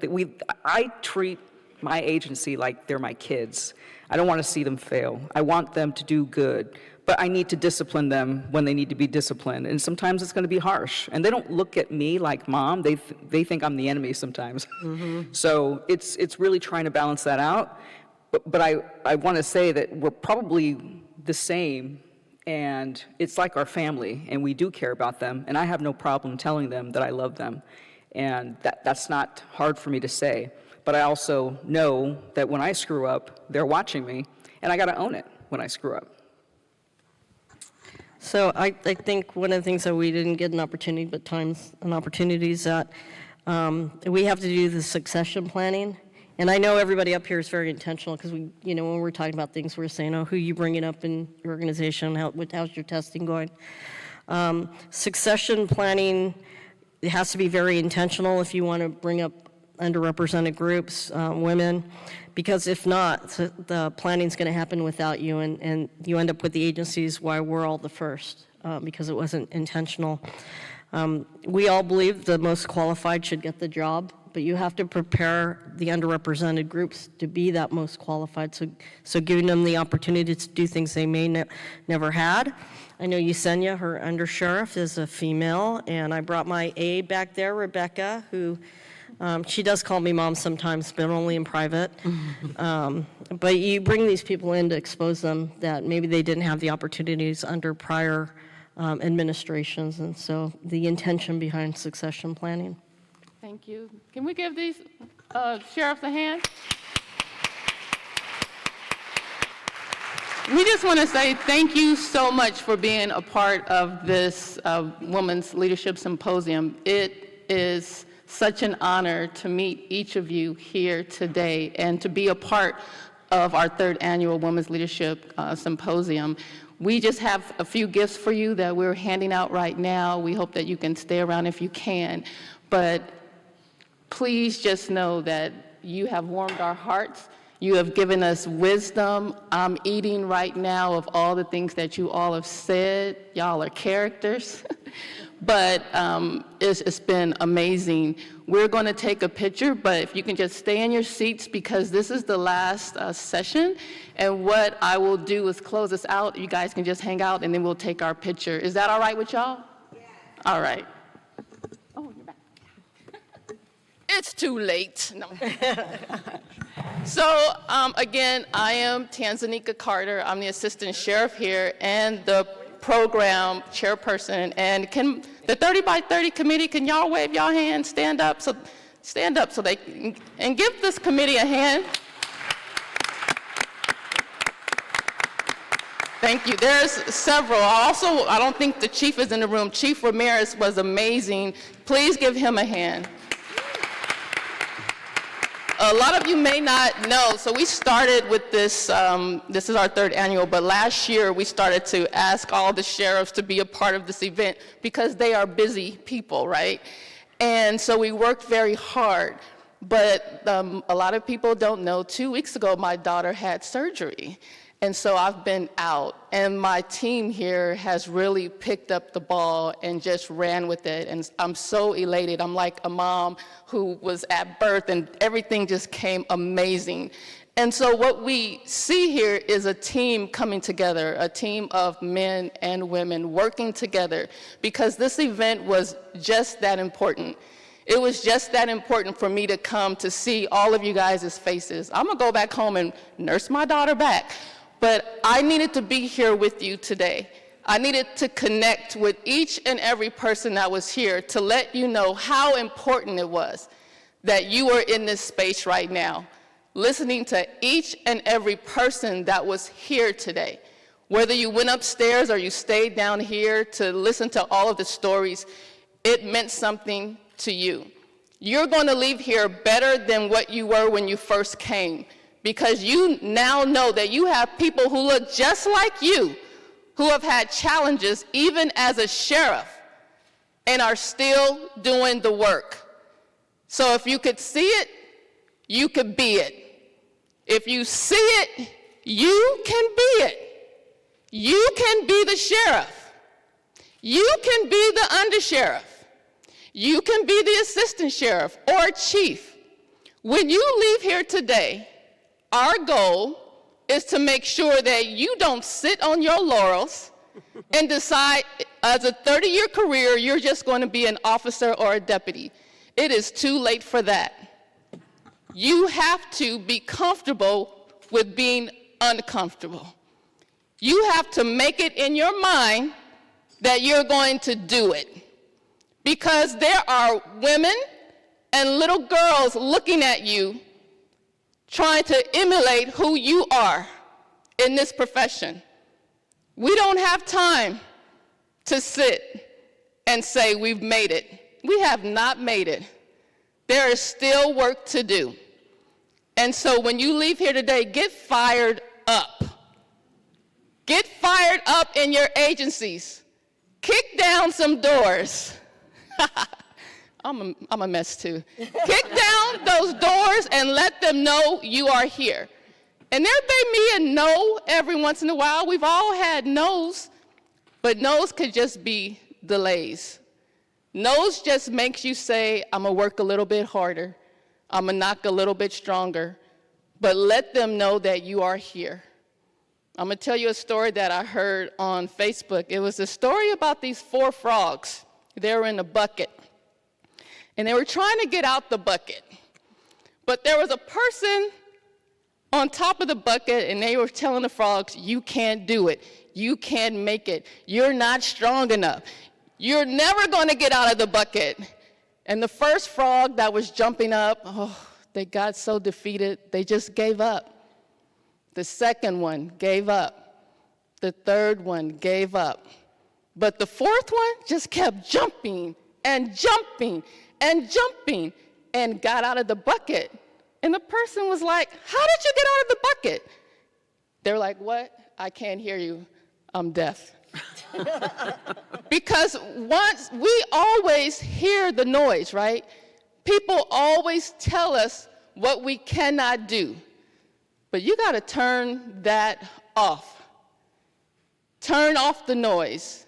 I treat my agency like they're my kids. I don't want to see them fail. I want them to do good, but I need to discipline them when they need to be disciplined. And sometimes it's going to be harsh. And they don't look at me like mom. They think I'm the enemy sometimes. Mm-hmm. So it's really trying to balance that out. But I want to say that we're probably the same, and it's like our family, and we do care about them, and I have no problem telling them that I love them. And that's not hard for me to say. But I also know that when I screw up, they're watching me, and I got to own it when I screw up. So I think one of the things that we didn't get an opportunity, but times and opportunities that we have to do the succession planning. And I know everybody up here is very intentional because when we're talking about things, we're saying, who you bringing up in your organization, how's your testing going? Succession planning, it has to be very intentional if you want to bring up underrepresented groups, women, because if not, the planning's going to happen without you, and you end up with the agencies why we're all the first, because it wasn't intentional. We all believe the most qualified should get the job, but you have to prepare the underrepresented groups to be that most qualified, so giving them the opportunity to do things they may never had. I know Yesenia, her undersheriff, is a female, and I brought my aide back there, Rebecca, who she does call me mom sometimes, but only in private. But you bring these people in to expose them that maybe they didn't have the opportunities under prior administrations, and so the intention behind succession planning. Thank you. Can we give these sheriffs a hand? We just want to say thank you so much for being a part of this Women's Leadership Symposium. It is such an honor to meet each of you here today and to be a part of our third annual Women's Leadership Symposium. We just have a few gifts for you that we're handing out right now. We hope that you can stay around if you can. But please just know that you have warmed our hearts. You have given us wisdom. I'm eating right now of all the things that you all have said. Y'all are characters. But it's been amazing. We're going to take a picture, but if you can just stay in your seats because this is the last session. And what I will do is close this out. You guys can just hang out, and then we'll take our picture. Is that all right with y'all? Yeah. All right. Oh, you're back. It's too late. No. So, again, I am Tanzanika Carter. I'm the assistant sheriff here and the program chairperson. And can the 30 by 30 committee, can y'all wave y'all hands, stand up so they can, and give this committee a hand. Thank you. There's several. I don't think the chief is in the room. Chief Ramirez was amazing. Please give him a hand. A lot of you may not know, so we started with this, this is our third annual, but last year we started to ask all the sheriffs to be a part of this event because they are busy people, right? And so we worked very hard, but a lot of people don't know, 2 weeks ago my daughter had surgery. And so I've been out, and my team here has really picked up the ball and just ran with it, and I'm so elated. I'm like a mom who was at birth, and everything just came amazing. And so what we see here is a team coming together, a team of men and women working together, because this event was just that important. It was just that important for me to come to see all of you guys' faces. I'm gonna go back home and nurse my daughter back. But I needed to be here with you today. I needed to connect with each and every person that was here to let you know how important it was that you were in this space right now, listening to each and every person that was here today. Whether you went upstairs or you stayed down here to listen to all of the stories, it meant something to you. You're going to leave here better than what you were when you first came, because you now know that you have people who look just like you, who have had challenges even as a sheriff, and are still doing the work. So if you could see it, you could be it. If you see it, you can be it. You can be the sheriff. You can be the undersheriff. You can be the assistant sheriff or chief. When you leave here today, our goal is to make sure that you don't sit on your laurels and decide as a 30-year career you're just going to be an officer or a deputy. It is too late for that. You have to be comfortable with being uncomfortable. You have to make it in your mind that you're going to do it. Because there are women and little girls looking at you, trying to emulate who you are in this profession. We don't have time to sit and say we've made it. We have not made it. There is still work to do. And so when you leave here today, get fired up. Get fired up in your agencies. Kick down some doors. I'm a mess too. Kick down those doors and let them know you are here. And there may be a no every once in a while. We've all had no's, but no's could just be delays. No's just makes you say, I'm gonna work a little bit harder. I'm gonna knock a little bit stronger, but let them know that you are here. I'm gonna tell you a story that I heard on Facebook. It was a story about these 4 frogs. They were in a bucket, and they were trying to get out the bucket. But there was a person on top of the bucket, and they were telling the frogs, you can't do it. You can't make it. You're not strong enough. You're never going to get out of the bucket. And the first frog that was jumping up, they got so defeated, they just gave up. The second one gave up. The third one gave up. But the fourth one just kept jumping and jumping and jumping and got out of the bucket. And the person was like, how did you get out of the bucket? They're like, what? I can't hear you. I'm deaf. Because once we always hear the noise, right? People always tell us what we cannot do. But you got to turn that off. Turn off the noise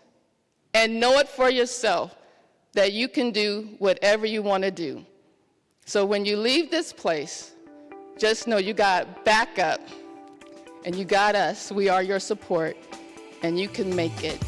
and know it for yourself that you can do whatever you want to do. So when you leave this place, just know you got backup and you got us. We are your support, and you can make it.